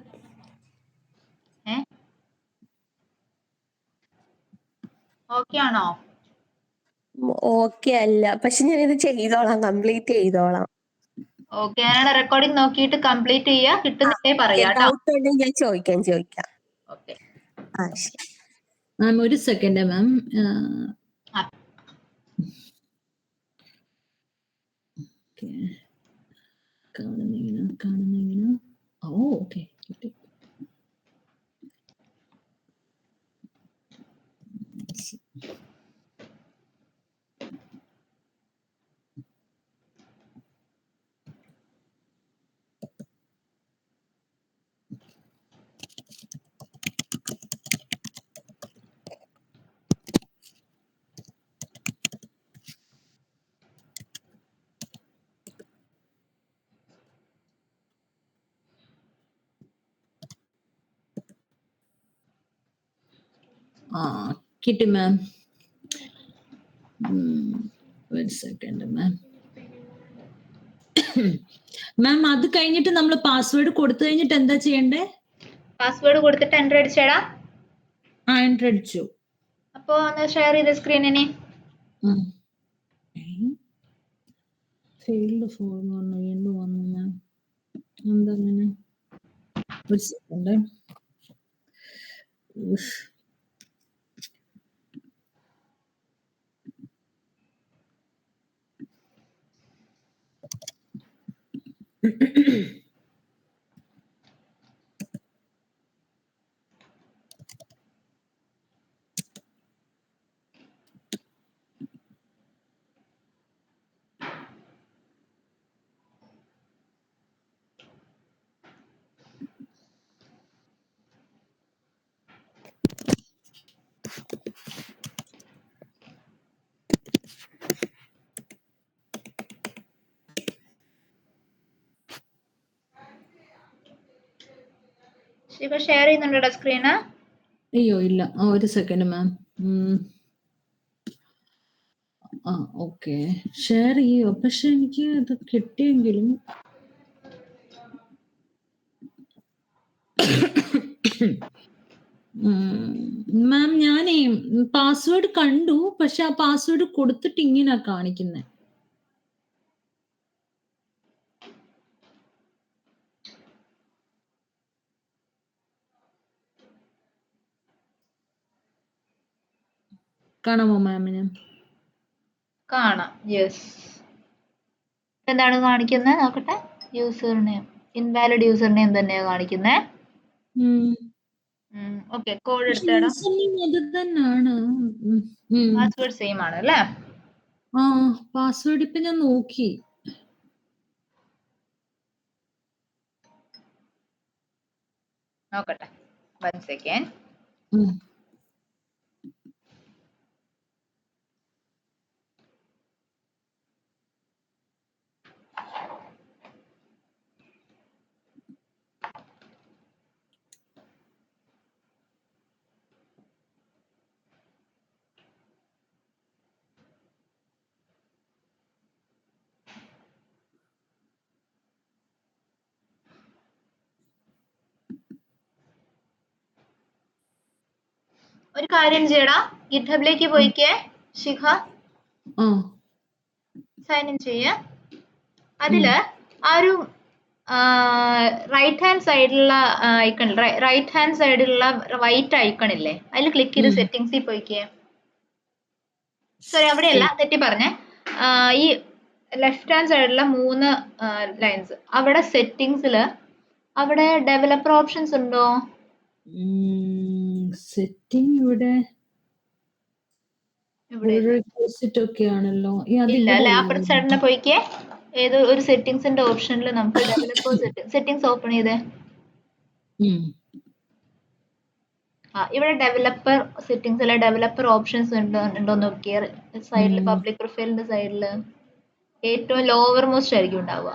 ഓക്കെ ആണോ? ഓക്കെ അല്ല, പക്ഷെ ഞാൻ ഇത് ചെയ്തോളാം, കംപ്ലീറ്റ് ചെയ്തോളാം. ഓക്കെ, ഞാനാണ് റെക്കോർഡിംഗ് നോക്കിയിട്ട് കംപ്ലീറ്റ് ചെയ്യാ. കിട്ടുന്നില്ലേ പറയാ കേട്ടോ. ഡൗട്ട് ഉണ്ടെങ്കിൽ ഞാൻ ചോദിക്കാം. ഓക്കെ ശരി മാം ഒരു സെക്കൻഡ് മാം. കാണുന്നിങ്ങനെ. ഓ ഓക്കെ. കിട്ടി മാം. ഒരു സെക്കൻഡ് മാം. മാം അത് കഴിഞ്ഞിട്ട് നമ്മൾ പാസ്വേഡ് കൊടുത്തു കഴിഞ്ഞിട്ട് എന്താ ചെയ്യണ്ടേ? പാസ്വേഡ് കൊടുത്തിട്ട് എൻ്റർ അടിച്ചേടാ. എൻ്റർ അടിച്ചു. അപ്പോ ഒന്ന് ഷെയർ ചെയ്ത സ്ക്രീനിനെ. ഫെയിൽഡ് ഫോർ വീണ്ടും വന്നു മാം. എന്താ അങ്ങനെ? ഒരു സെക്കൻഡ്. ശിവ ഷെയർ ചെയ്യുന്നുണ്ടോ സ്ക്രീന്? അയ്യോ ഇല്ല. ഒരു സെക്കൻഡ് മാം. ഓക്കെ ഷെയർ ചെയ്യോ. പക്ഷെ എനിക്ക് ഇത് കിട്ടിയെങ്കിലും മാം ഞാനേ പാസ്വേഡ് കണ്ടു, പക്ഷെ ആ പാസ്വേഡ് കൊടുത്തിട്ട് ഇങ്ങനെ കാണിക്കുന്നേ. കാണാമോ മാമിന്? കാണാം. യെസ്. എന്താണ് കാണിക്കുന്നത് നോക്കട്ടെ. User name invalid user name തന്നെയാ കാണിക്കുന്നത്. ഓക്കെ, കോഡ് എടുത്തേടാ. അത് തന്നെയാണ്. പാസ്വേഡ് സെയിം ആണ് അല്ലേ? പാസ്വേഡ് ഇപ്പൊ ഞാൻ നോക്കി. നോക്കട്ടെ, 1 സെക്കൻഡ്. ഒരു കാര്യം ചെയ്യടാ, ഗിറ്റ്ഹബിലേക്ക് പോയിക്കേ ശിഖ. സൈൻ ഇൻ ചെയ്യ. അതില് ആ ഒരു റൈറ്റ് ഹാൻഡ് സൈഡിലുള്ള ഐക്കൺ, റൈറ്റ് ഹാൻഡ് സൈഡിലുള്ള വൈറ്റ് ഐക്കൺ ഇല്ലേ, അതിൽ ക്ലിക്ക് ചെയ്ത് സെറ്റിംഗ്സിൽ പോയിക്കേ. സോറി, അവിടെയല്ല, തെറ്റി പറഞ്ഞേ. ഈ ലെഫ്റ്റ് ഹാൻഡ് സൈഡിലുള്ള 3 ലൈൻസ്, അവിടെ സെറ്റിംഗ്സിൽ അവിടെ ഡെവലപ്പർ ഓപ്ഷൻസ് ഉണ്ടോ? സെറ്റിംഗ് ഇവിടെ ഇവിടെ റിപ്പോസിറ്റ് ഒക്കെ ആണല്ലോ. ഇല്ല അല്ലെ, അപ്പുറത്തെ സൈഡിനെ പോയിക്കേ. ഏതോ ഒരു സെറ്റിംഗ്സിന്റെ ഓപ്ഷനിൽ നമുക്ക് ഡെവലപ്പർ സെറ്റിംഗ്സ് ഓപ്പൺ ചെയ്തേ. ഇവിടെ ഡെവലപ്പർ സെറ്റിംഗ്സിലെ ഡെവലപ്പർ ഓപ്ഷൻസ് ഉണ്ടോ നോക്കിയേ. സൈഡിൽ പബ്ലിക് പ്രൊഫൈലിന്റെ സൈഡിൽ ഏറ്റവും ലോവർ മോസ്റ്റ് ആയിരിക്കും ഉണ്ടാവുക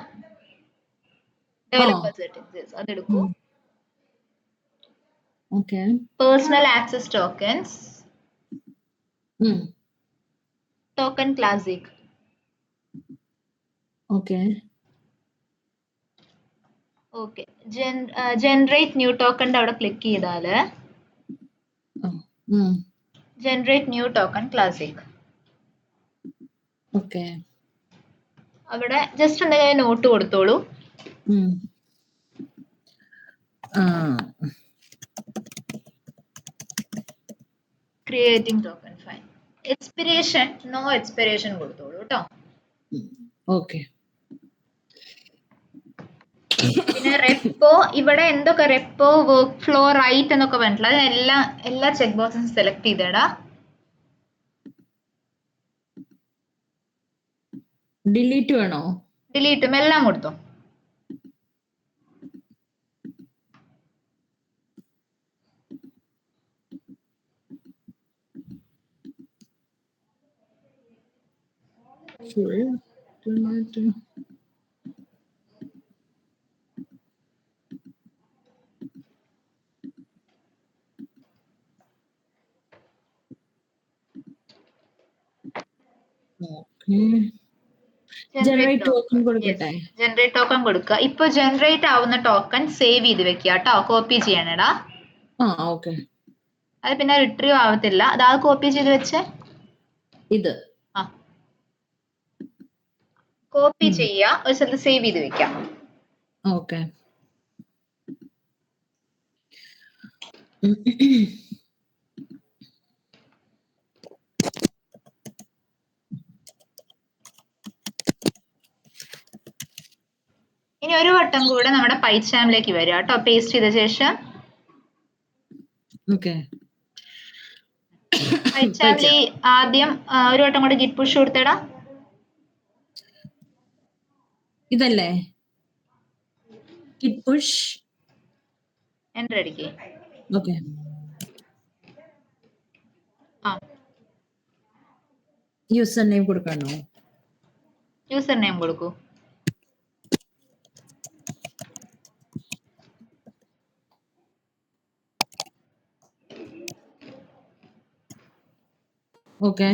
ഡെവലപ്പർ സെറ്റിംഗ്സ്. അതെടുക്കൂ. Personal access tokens, token classic. Okay, generate new ടോക്കണിന്റെ അവിടെ ക്ലിക്ക് ചെയ്താല് generate new token classic. Okay, അവിടെ ജസ്റ്റ് എന്തെങ്കിലും നോട്ട് കൊടുത്തോളൂ. Creating token, fine. Expiration no expiration കൊടുത്തോളൂ കേട്ടോ. ഓക്കെ. പിന്നെ റെപ്പോ, ഇവിടെ എന്തൊക്കെ റെപ്പോ, വർക്ക് ഫ്ലോ, റൈറ്റ് എന്നൊക്കെ പറഞ്ഞിട്ടുള്ള എല്ലാ ചെക്ക് ബോക്സും സെലക്ട് ചെയ്തേടാ. ഡിലീറ്റ് വേണോ? ഡിലീറ്റും എല്ലാം കൊടുത്തോ. ജനറേറ്റ് ടോക്കൺ കൊടുക്കട്ടെ? ജനറേറ്റ് ടോക്കൺ കൊടുക്കുക. ഇപ്പൊ ജനറേറ്റ് ആവുന്ന ടോക്കൺ സേവ് ചെയ്ത് വെക്കുക കേട്ടോ. കോപ്പി ചെയ്യണടാ. ഓക്കെ. അത് പിന്നെ റിട്രീവ് ആവത്തില്ല. അത് കോപ്പി ചെയ്ത് വെച്ച് ഇത് കോപ്പി ചെയ്യുക, ഒരു സ്ഥലത്ത് സേവ് ചെയ്ത് വെക്കാം. ഓക്കെ. ഇനി ഒരു വട്ടം കൂടെ നമ്മുടെ പൈച്ചാമിലേക്ക് വരിക കേട്ടോ, പേസ്റ്റ് ചെയ്ത ശേഷം. പൈച്ചാമിലി ആദ്യം ഒരു വട്ടം കൂടെ ഗിറ്റ് പുഷ് കൊടുത്തേടാ. ഇതല്ലേ ഗിറ്റ് പുഷ്? എന്റർ അടിക്കേ. ഓക്കെ. യൂസർ നെയിം കൊടുക്കണോ? യൂസർ നെയിം കൊടുക്കൂ. ഓക്കെ.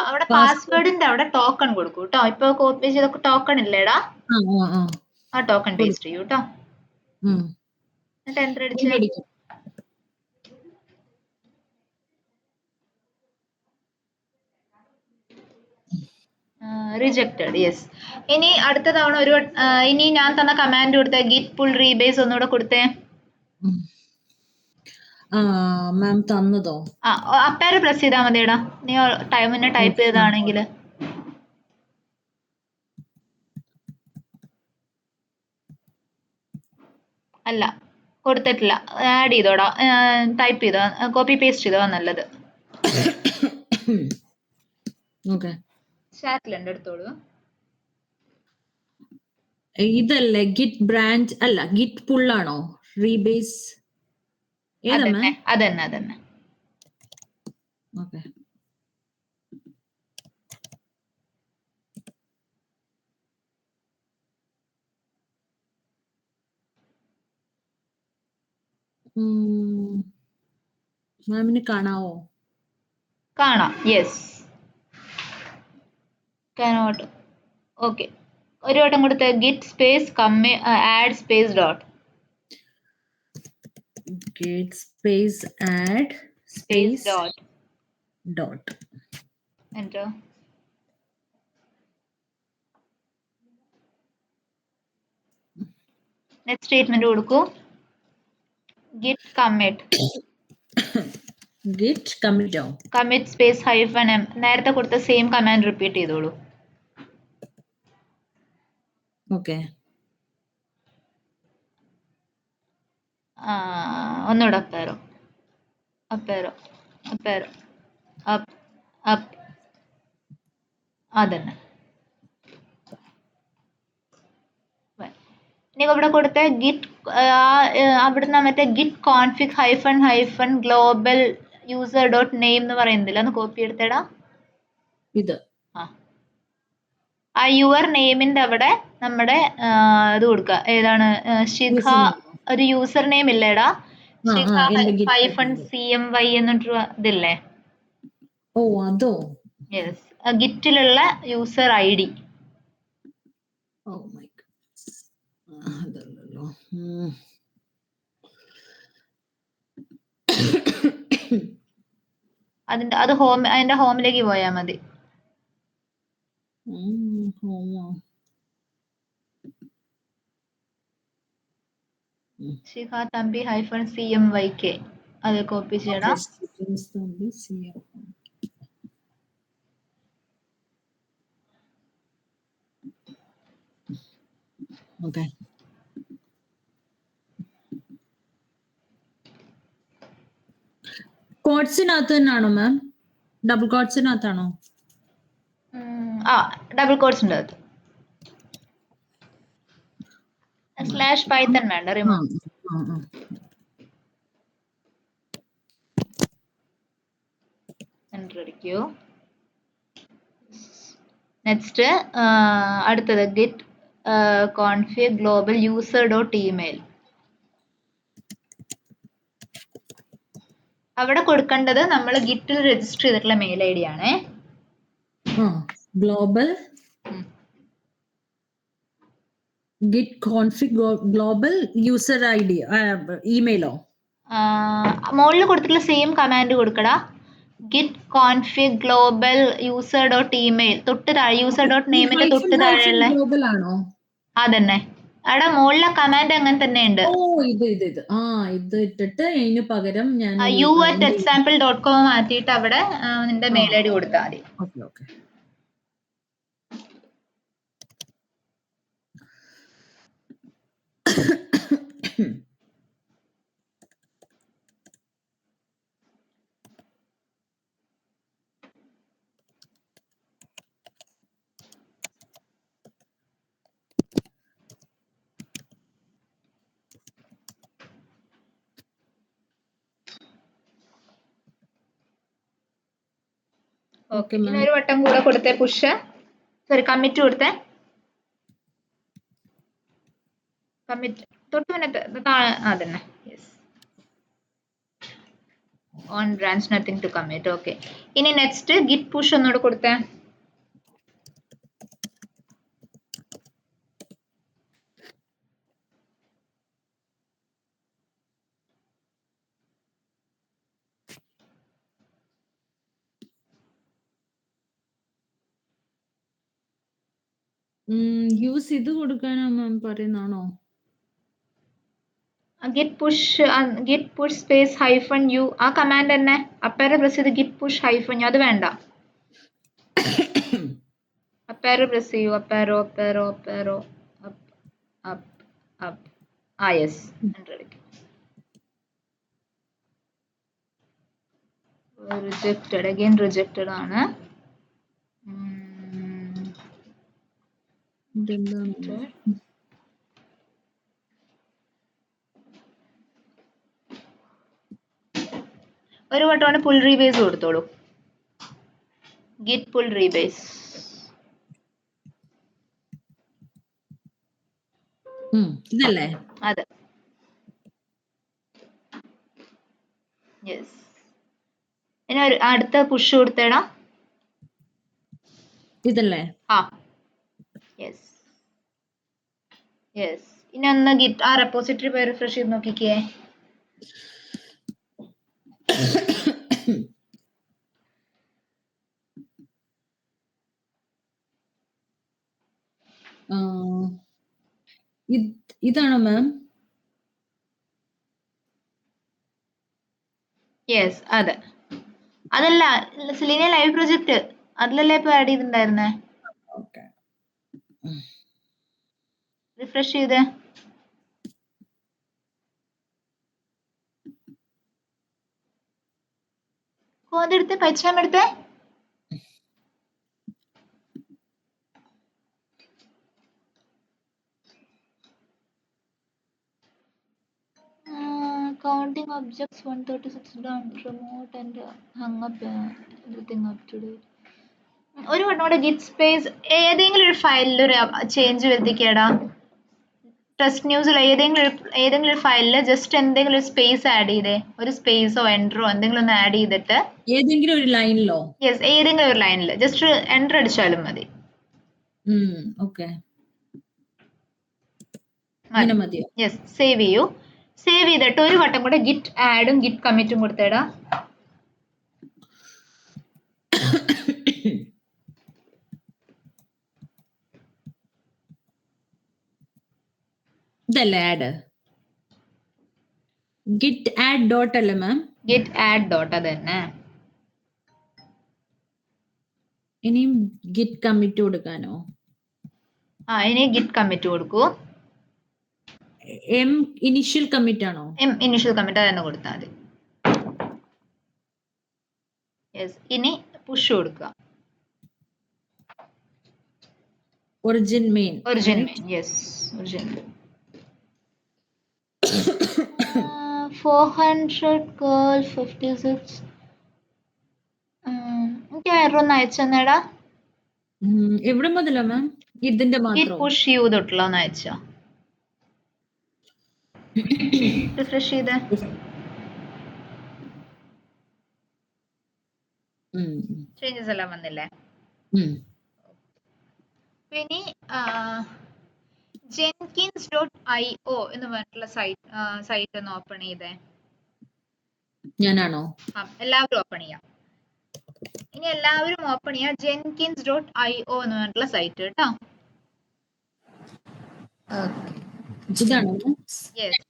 അവിടെ പാസ്വേഡിന്റെ അവിടെ ടോക്കൺ കൊടുക്കൂ കേട്ടോ. ഇപ്പൊ കോപ്പി ചെയ്ത ടോക്കൺ ഇല്ലേടാ, ആ ടോക്കൺ പേസ്റ്റ് ചെയ്യൂ കേട്ടോ. എന്നിട്ട് എന്റർ അടിച്ച് റിജക്റ്റഡ്. യെസ്. ഇനി അടുത്ത തവണ ഇനി ഞാൻ തന്ന കമാൻഡ് കൊടുത്ത ഗിറ്റ് പുൾ റീബേസ് ഒന്നുകൂടെ കൊടുത്തേ. മാം തന്നതോ? അപ്പേരെ പ്രസ് ചെയ്താൽ മതിയടാ. നീ ടൈമിനെ ടൈപ്പ് ചെയ്താണെങ്കിൽ. അല്ല, കൊടുത്തിട്ടില്ല. ആഡ് ചെയ്തോടാ, ടൈപ്പ് ചെയ്തോ, കോപ്പി പേസ്റ്റ് ചെയ്തോ നല്ലത്. ചാറ്റിലുണ്ട്, എടുത്തോളൂ. ഇതല്ലേ ഗിറ്റ് ബ്രാഞ്ച്? അല്ല, ഗിറ്റ് പുള്ളാണോ? റീബേസ് അതന്നെ. ഓക്കെ. മാമിന് കാണാവോ? കാണാം. Yes, cannot. ഓക്കെ, ഒരു വട്ടം കൊടുത്ത git space add space dot. Git space add space dot. Enter. Next statement കൊടുക്കൂ. ഗിറ്റ് കമ്മിറ്റോ. Commit space hyphen M. നേരത്തെ കൊടുത്ത സെയിം കമാൻഡ് റിപ്പീറ്റ് ചെയ്തോളൂ. ഓക്കെ. ഒന്നുകൂടെ അപ്പേറോ അപ്പ് അപ്പ് അതന്നെ. ഇനി ഇവിടെ കൊടുത്ത ഗിറ്റ് അവിടുന്ന് മറ്റേ git config hyphen global user dot name എന്ന് പറയുന്നില്ല, ഒന്ന് കോപ്പി എടുത്തേടാ. ഇത് ആ യുവർ നെയിമിന്റെ അവിടെ നമ്മുടെ ഇത് കൊടുക്കുക. ഏതാണ്? ശിഖ. ഒരു യൂസർ നെയിം ഇല്ലേടാ? ശിഖ ഹൈഫൺ CMY എന്നിട്ടൊരു ഇതില്ലേ? ഓ അതോ. യെസ്, ഗിറ്റിലുള്ള user ID. Oh my god, അതല്ലല്ലോ. അതിന്റെ ഹോമിലേക്ക് പോയാൽ മതി. ശിഖ തമ്പി ഹൈഫൺ CMYK അത് കോപ്പി ചെയ്യണം. ഓക്കെ. കോട്സിനകത്ത് തന്നെയാണോ മാം? ഡബിൾ കോട്സിനകത്താണോ? ഡബിൾ കോട്സിന്റെ അകത്ത്. /Python വേണ്ട, റിമൂവ്. എൻ്റർ അടിക്കൂ. നെക്സ്റ്റ് അടുത്തത് git config global user dot email. അവിടെ കൊടുക്കേണ്ടത് നമ്മൾ ഗിറ്റിൽ രജിസ്റ്റർ ചെയ്തിട്ടുള്ള മെയിൽ ID ആണേ. Global git config global user ID ഇമെയിലോ? മുകളിൽ കൊടുത്തിട്ടുള്ള സെയിം കമാൻഡ് കൊടുക്കടാ. Git config global user dot email തൊട്ട് താഴെ യൂസർ ഡോട്ട് നെയിമിന്റെ തൊട്ട് താഴെയുള്ള ഗ്ലോബൽ ആണോ? അതന്നെ. അവിടെ മുകളിലെ കമാൻഡ് അങ്ങനെ തന്നെ ഉണ്ട്. ഓ ഇത് ഇട്ടിട്ട് അതിന് പകരം ഞാൻ u@example.com മാറ്റിയിട്ട് അവിടെ നിന്റെ മെയിൽ ID കൊടുത്താൽ മതി. Okay okay. ഓക്കെ, ഇനി ഒരു വട്ടം കൂടെ കൊടുത്തേ പുഷ്. കമ്മിറ്റ് കൊടുത്തേ. കമ്മിറ്റ് തൊട്ട് മുന്നത്തെ അതന്നെ. Yes, on branch nothing to commit. Okay, ഇനി നെക്സ്റ്റ് ഗിറ്റ് പുഷ് ഒന്നുകൂടെ കൊടുത്തേ. യൂസ് ഇത് കൊടുക്കാനാ മാം പറയുന്നാണോ? Git push space hyphen U ആ കമാൻഡ് തന്നെ. അപ്പേരെ പ്രസ് ചെയ്ത് ഗിറ്റ് പുഷ് ഹൈഫൺ യു അത് വേണ്ട. അപ്പേരോ പ്രസ് ചെയ്യൂ. Up arrow yes, rejected. Again rejected ആണ്. ഒരു വട്ടമാണ് പുൾ റീബേസ് കൊടുത്തോളൂ. Git pull rebase. ഇതല്ലേ? അതെ, യെസ്. ഇനി അടുത്ത പുഷ് കൊടുത്തേടാ. ഇതല്ലേ? യെസ്. ഇനി ഒന്ന് ഗിറ്റ് ആ റെപ്പോസിറ്ററി പോയി റിഫ്രഷ് ചെയ്ത് നോക്കിക്കേ. ഇതാണോ മാം? യെസ്, അതെ. അതല്ല, സെലീന ലൈവ് പ്രൊജക്ട് അതിലല്ലേ ഇപ്പൊ ആഡ് ചെയ്തിട്ടുണ്ടായിരുന്നേ. ഓക്കെ. റിഫ്രഷ് ചെയ്തേ. അതെടുത്ത് പൈച്ചാം എടുത്തേ. Counting objects 136 down, remote and hung up everything up to date. ഒരു വട്ടം കൂടെ ഗിറ്റ് സ്പേസ് ഏതെങ്കിലും ഒരു ഫയലിൽ ഒരു ചേഞ്ച് വരുത്തിക്കേടാ. ടെസ്റ്റ് ന്യൂസിൽ ഏതെങ്കിലും ഒരു ഫയലിൽ ജസ്റ്റ് എന്തെങ്കിലും ഒരു സ്പേസ് ആഡ് ചെയ്തേ, ഒരു സ്പേസോ എൻട്രോ എന്തെങ്കിലും ഒന്ന് ആഡ് ചെയ്തിട്ട്. ഏതെങ്കിലും ഒരു ലൈനിലോ? യെസ്, ഏതെങ്കിലും ഒരു ലൈനിൽ ജസ്റ്റ് എൻട്രി അടിച്ചാലും മതി. ഓക്കെ, മതിയോ? യെസ്, സേവ് ചെയ്യൂ. സേവ് ചെയ്തിട്ട് ഒരു വട്ടം കൂടെ ഗിറ്റ് ആഡും ഗിറ്റ് കമ്മിറ്റും കൊടുത്തേടാ. ഇതല്ലേ ആഡ്? ഗിറ്റ് ആഡ് ഡോട്ട് അല്ലേ മാം? ഗിറ്റ് ആഡ് ഡോട്ട്, അത് തന്നെ. ഇനിയും ഗിറ്റ് കമ്മിറ്റ് കൊടുക്കാനോ? ഇനി ഗിറ്റ് കമ്മിറ്റ് കൊടുക്കൂ. എം ഇനിഷ്യൽ കമ്മിറ്റ് ആണോ? എം ഇനിഷ്യൽ കമ്മിറ്റ് തന്നെ കൊടുത്താൽ മതി. യെസ്, ഇനി പുഷ് കൊടുക്കുക. Origin main. Yes, origin. 400 girl 56. എനിക്ക് എറർ ഒന്ന് അയച്ചെന്നേടാ. എവിടെ മുതലാ മാം? ഇതിന്റെ മാത്രം പുഷ് യൂ തൊട്ടുള്ള ഒന്ന് അയച്ചോ. റിഫ്രഷ് ചെയ്തേ. ചേഞ്ചസ് എല്ലാം വന്നില്ലേ? ഇനി jenkins.io എന്ന് പറഞ്ഞിട്ടുള്ള സൈറ്റ് ഒന്ന് ഓപ്പൺ ചെയ്തേ. ഞാനാണോ? എല്ലാവരും ഓപ്പൺ ചെയ്യാം. ഇനി എല്ലാവരും ഓപ്പൺ ചെയ്യാം jenkins.io എന്ന് പറഞ്ഞിട്ടുള്ള സൈറ്റ് കേട്ടോ. ഇതാണോ? Yes,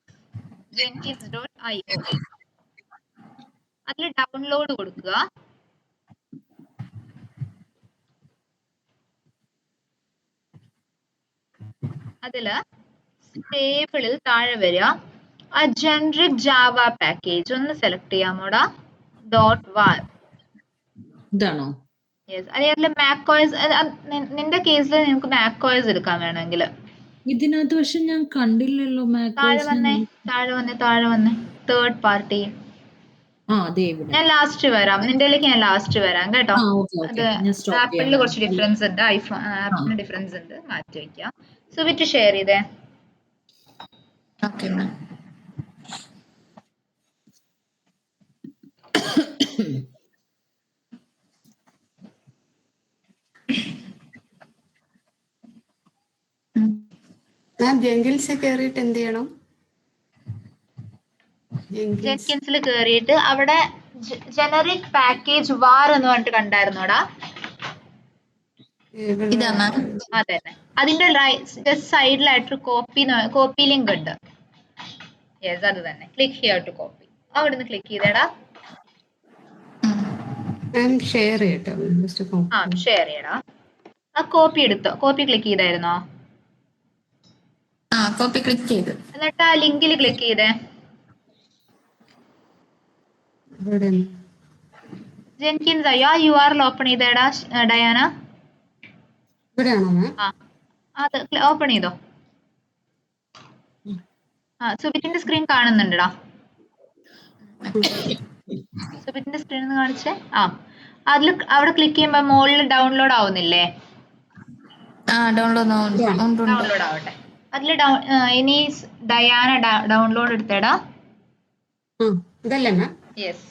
jenkins.io. അതിൽ ഡൗൺലോഡ് കൊടുക്കുക. അതില് ടേബിളിൽ താഴെ വരിക, ആ ജനറിക് ജാവ പാക്കേജ് ഒന്ന് സെലക്ട് ചെയ്യാമോടാ. .var. ഇതാണോ? യെസ്, അതിൽ മാക്കോസ്, നിന്റെ കേസിൽ നിനക്ക് മാക്കോസ് എടുക്കാൻ വേണമെങ്കിൽ. ഇതിനകത്ത് പക്ഷെ ഞാൻ കണ്ടില്ലല്ലോ താഴെ മാക്കോസ്. വന്നേ തേർഡ് പാർട്ടി. ഞാൻ ലാസ്റ്റ് വരാം, നിന്റെയിലേക്ക് ഞാൻ ലാസ്റ്റ് വരാം കേട്ടോ. അത് ആപ്പിളിൽ കുറച്ച് ഡിഫറൻസ് ഉണ്ട്, ഐഫോൺ ആപ്പിളിന് ഡിഫറൻസ് ഉണ്ട്, മാറ്റി വെക്കാം. സുബിറ്റ് ഷെയർ ചെയ്തേ. Okay ma'am. മാം ജെങ്കിൻസിൽ കയറിയിട്ട് എന്ത് ചെയ്യണം? ജെൻകിൻസിൽ കയറിയിട്ട് അവിടെ ജനറിക് പാക്കേജ് വാർ എന്ന് പറഞ്ഞിട്ട് കണ്ടായിരുന്നോടാ? ഇതാ മാം. അതെ, അതിന്റെ സൈഡിലായിട്ട് കോപ്പി ലിങ്ക് ഉണ്ട്. യെസ്, അത് തന്നെ. Click here to copy. അവിടുന്ന് ക്ലിക്ക് ചെയ്തേടാ. ഷെയർ ചെയ്യട്ടോ. ഷെയർ ചെയ്യടാ. ആ കോപ്പി എടുത്തോ? കോപ്പി ക്ലിക്ക് ചെയ്തായിരുന്നോ? കോപ്പി ക്ലിക്ക് ചെയ്തു. എന്നിട്ട് ആ ലിങ്കിൽ ക്ലിക്ക് ചെയ്തേ. ജെൻകിൻസ് ആ URL ഓപ്പൺ ചെയ്തേടാ ഡയാന. അത് ഓപ്പൺ ചെയ്തോ. സുബിറ്റിന്റെ സ്ക്രീൻ കാണുന്നുണ്ടടാ. സുബിറ്റിന്റെ സ്ക്രീൻ ഒന്ന് കാണിച്ചേ. അതിൽ അവിടെ ക്ലിക്ക് ചെയ്യുമ്പോ മുകളിൽ ഡൗൺലോഡ് ആവുന്നില്ലേ? ഡൗൺലോഡ് ആവട്ടെ. അതിൽ ഇനി ഡയാന ഡൗൺലോഡ് എടുത്തേടാ. യെസ്,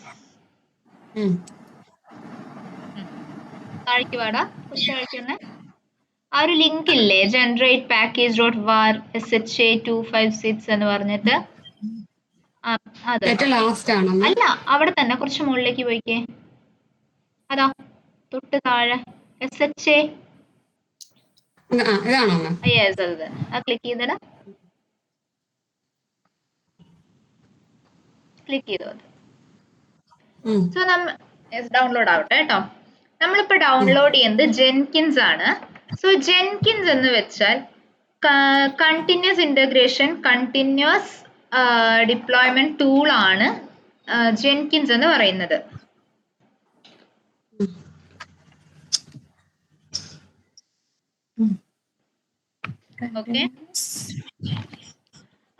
താഴേക്ക് വാടാ. കുറച്ച് താഴേക്ക് വന്നേ. ആ ഒരു ലിങ്ക് ഇല്ലേ, ജനറേറ്റ് പാക്കേജ് .var SHA256 എന്ന് പറഞ്ഞിട്ട്. അല്ല, അവിടെ തന്നെ കുറച്ച് മുകളിലേക്ക് പോയിക്കേ. അതാ തൊട്ട് താഴെ SHA. യെസ്, അത് ക്ലിക്ക് ചെയ്തടാ. ക്ലിക്ക് ചെയ്തു അത്. സോ ഡൗൺലോഡ് ആവട്ടെ കേട്ടോ. നമ്മളിപ്പോ ഡൗൺലോഡ് ചെയ്യുന്നത് ജെൻകിൻസ് ആണ്. സോ ജെൻകിൻസ് എന്ന് വെച്ചാൽ continuous integration continuous deployment tool ആണ് ജെൻകിൻസ് എന്ന് പറയുന്നത്. ഓക്കെ,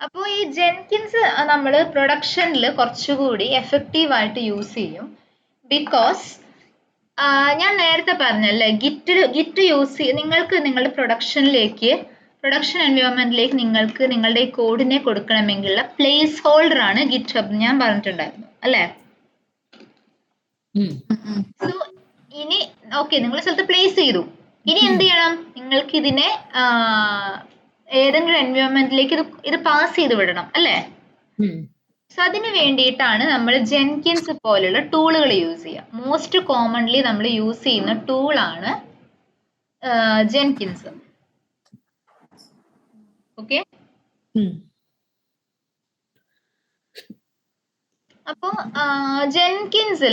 അപ്പോൾ ഈ ജെൻകിൻസ് നമ്മൾ പ്രൊഡക്ഷനിൽ കുറച്ചുകൂടി എഫക്റ്റീവ് ആയിട്ട് യൂസ് ചെയ്യും. ബിക്കോസ് ഞാൻ നേരത്തെ പറഞ്ഞല്ലേ, ഗിറ്റ് യൂസ് നിങ്ങൾക്ക് നിങ്ങളുടെ പ്രൊഡക്ഷൻ എൻവയോൺമെന്റിലേക്ക് നിങ്ങൾക്ക് നിങ്ങളുടെ ഈ കോഡിനെ കൊടുക്കണമെങ്കിൽ പ്ലേസ് ഹോൾഡർ ആണ് ഗിറ്റ് ഹബ്, ഞാൻ പറഞ്ഞിട്ടുണ്ടായിരുന്നു അല്ലേ? സോ ഇനി ഓക്കെ, നിങ്ങൾ സ്ഥലത്ത് പ്ലേസ് ചെയ്തു. ഇനി എന്ത് ചെയ്യണം? നിങ്ങൾക്ക് ഇതിനെ ഏതെങ്കിലും എൻവയോൺമെന്റിലേക്ക് ഇത് പാസ് ചെയ്ത് വിടണം അല്ലേ? സോ അതിന് വേണ്ടിയിട്ടാണ് നമ്മൾ ജെൻകിൻസ് പോലുള്ള ടൂളുകൾ യൂസ് ചെയ്യുക. മോസ്റ്റ് കോമൺലി നമ്മൾ യൂസ് ചെയ്യുന്ന ടൂളാണ് ജെൻകിൻസ്. ഓക്കെ, അപ്പോ ജെൻകിൻസ്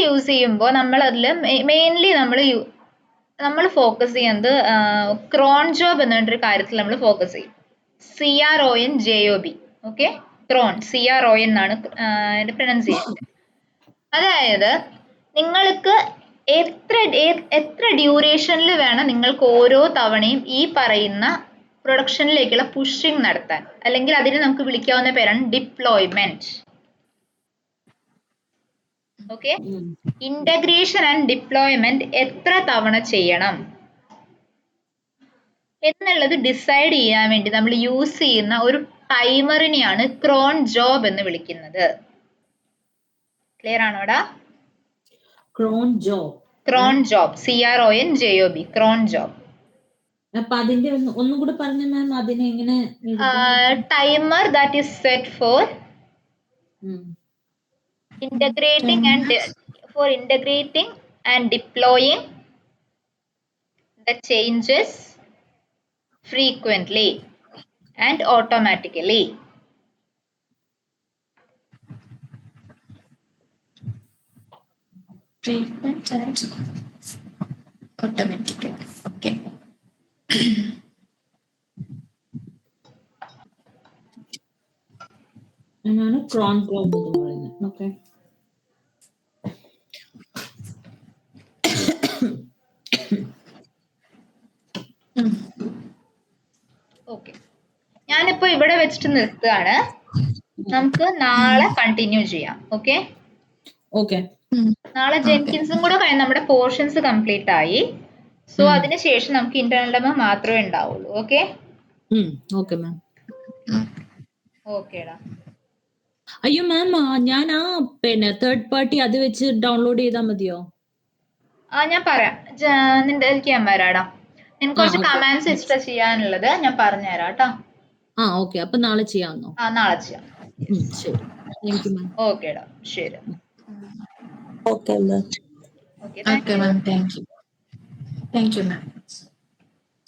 യൂസ് ചെയ്യുമ്പോൾ നമ്മൾ അതിൽ മെയിൻലി നമ്മൾ ഫോക്കസ് ചെയ്യുന്നത് ക്രോൺ ജോബ് എന്നൊരു കാര്യത്തിൽ നമ്മൾ ഫോക്കസ് ചെയ്യും. CRONJOB. ഓക്കെ, ക്രോൺ, CRON എന്നാണ് അതിന്റെ പ്രൊനൗൺസിയേഷൻ. അതായത് നിങ്ങൾക്ക് എത്ര ഡ്യൂറേഷനിൽ വേണം നിങ്ങൾക്ക് ഓരോ തവണയും ഈ പറയുന്ന പ്രൊഡക്ഷനിലേക്കുള്ള പുഷിംഗ് നടത്താൻ, അല്ലെങ്കിൽ അതിനെ നമുക്ക് വിളിക്കാവുന്ന പേരാണ് deployment. Okay, integration and deployment എത്ര തവണ ചെയ്യണം എന്നുള്ളത് ഡിസൈഡ് ചെയ്യാൻ വേണ്ടി നമ്മൾ യൂസ് ചെയ്യുന്ന ഒരു ടൈമറിനെയാണ് ക്രോൺ ജോബ് എന്ന് വിളിക്കുന്നത്. ക്ലിയർ ആണോടാ? Cron job, CRONJOB, cron job. അപ്പൊ അതിന്റെ ഒന്നും കൂടെ പറഞ്ഞ മാം, അതിനെ എങ്ങനെ? Timer that is set for integrating and deploying the changes frequently and automatically. Frequent and automatically. Okay. എന്നാണ് ക്രോൺ ജോബ് എന്ന് പറയുന്നത്. ഓക്കെ, ഓക്കെ, ഞാനിപ്പോ ഇവിടെ വെച്ചിട്ട് നിർത്തുകയാണ്. നമുക്ക് നാളെ കണ്ടിന്യൂ ചെയ്യാം. ഓക്കെ, ഓക്കെ, നാളെ ജെൻകിൻസും കൂടെ നമ്മുടെ പോർഷൻസ് കംപ്ലീറ്റ് ആയി. സോ അതിനുശേഷം നമുക്ക് ഇന്റേണൽ ഡെമോ മാത്രമേ ഉണ്ടാവുള്ളൂ. Okay, okay ma'am. ഓക്കേടാ. അയ്യോ മാം, ഞാൻ തേർഡ് പാർട്ടി അത് വെച്ച് ഡൗൺലോഡ് ചെയ്താൽ മതിയോ? ഞാൻ പറയാം, നിന്റെ ഞാൻ വരാടാ. നിനക്ക് കുറച്ച് കമാൻഡ്സ് എക്സ്ട്രാ ചെയ്യാനുള്ളത് ഞാൻ പറഞ്ഞുതരാം കേട്ടോ. ഓക്കെ, അപ്പൊ നാളെ ചെയ്യാമെന്നോ? നാളെ ചെയ്യാം. ശരി, താങ്ക് യു മാം. ഓക്കേടാ, ശരി. Okay, ma'am. Okay, Okay, ma'am. Thank you. Thank you, ma'am.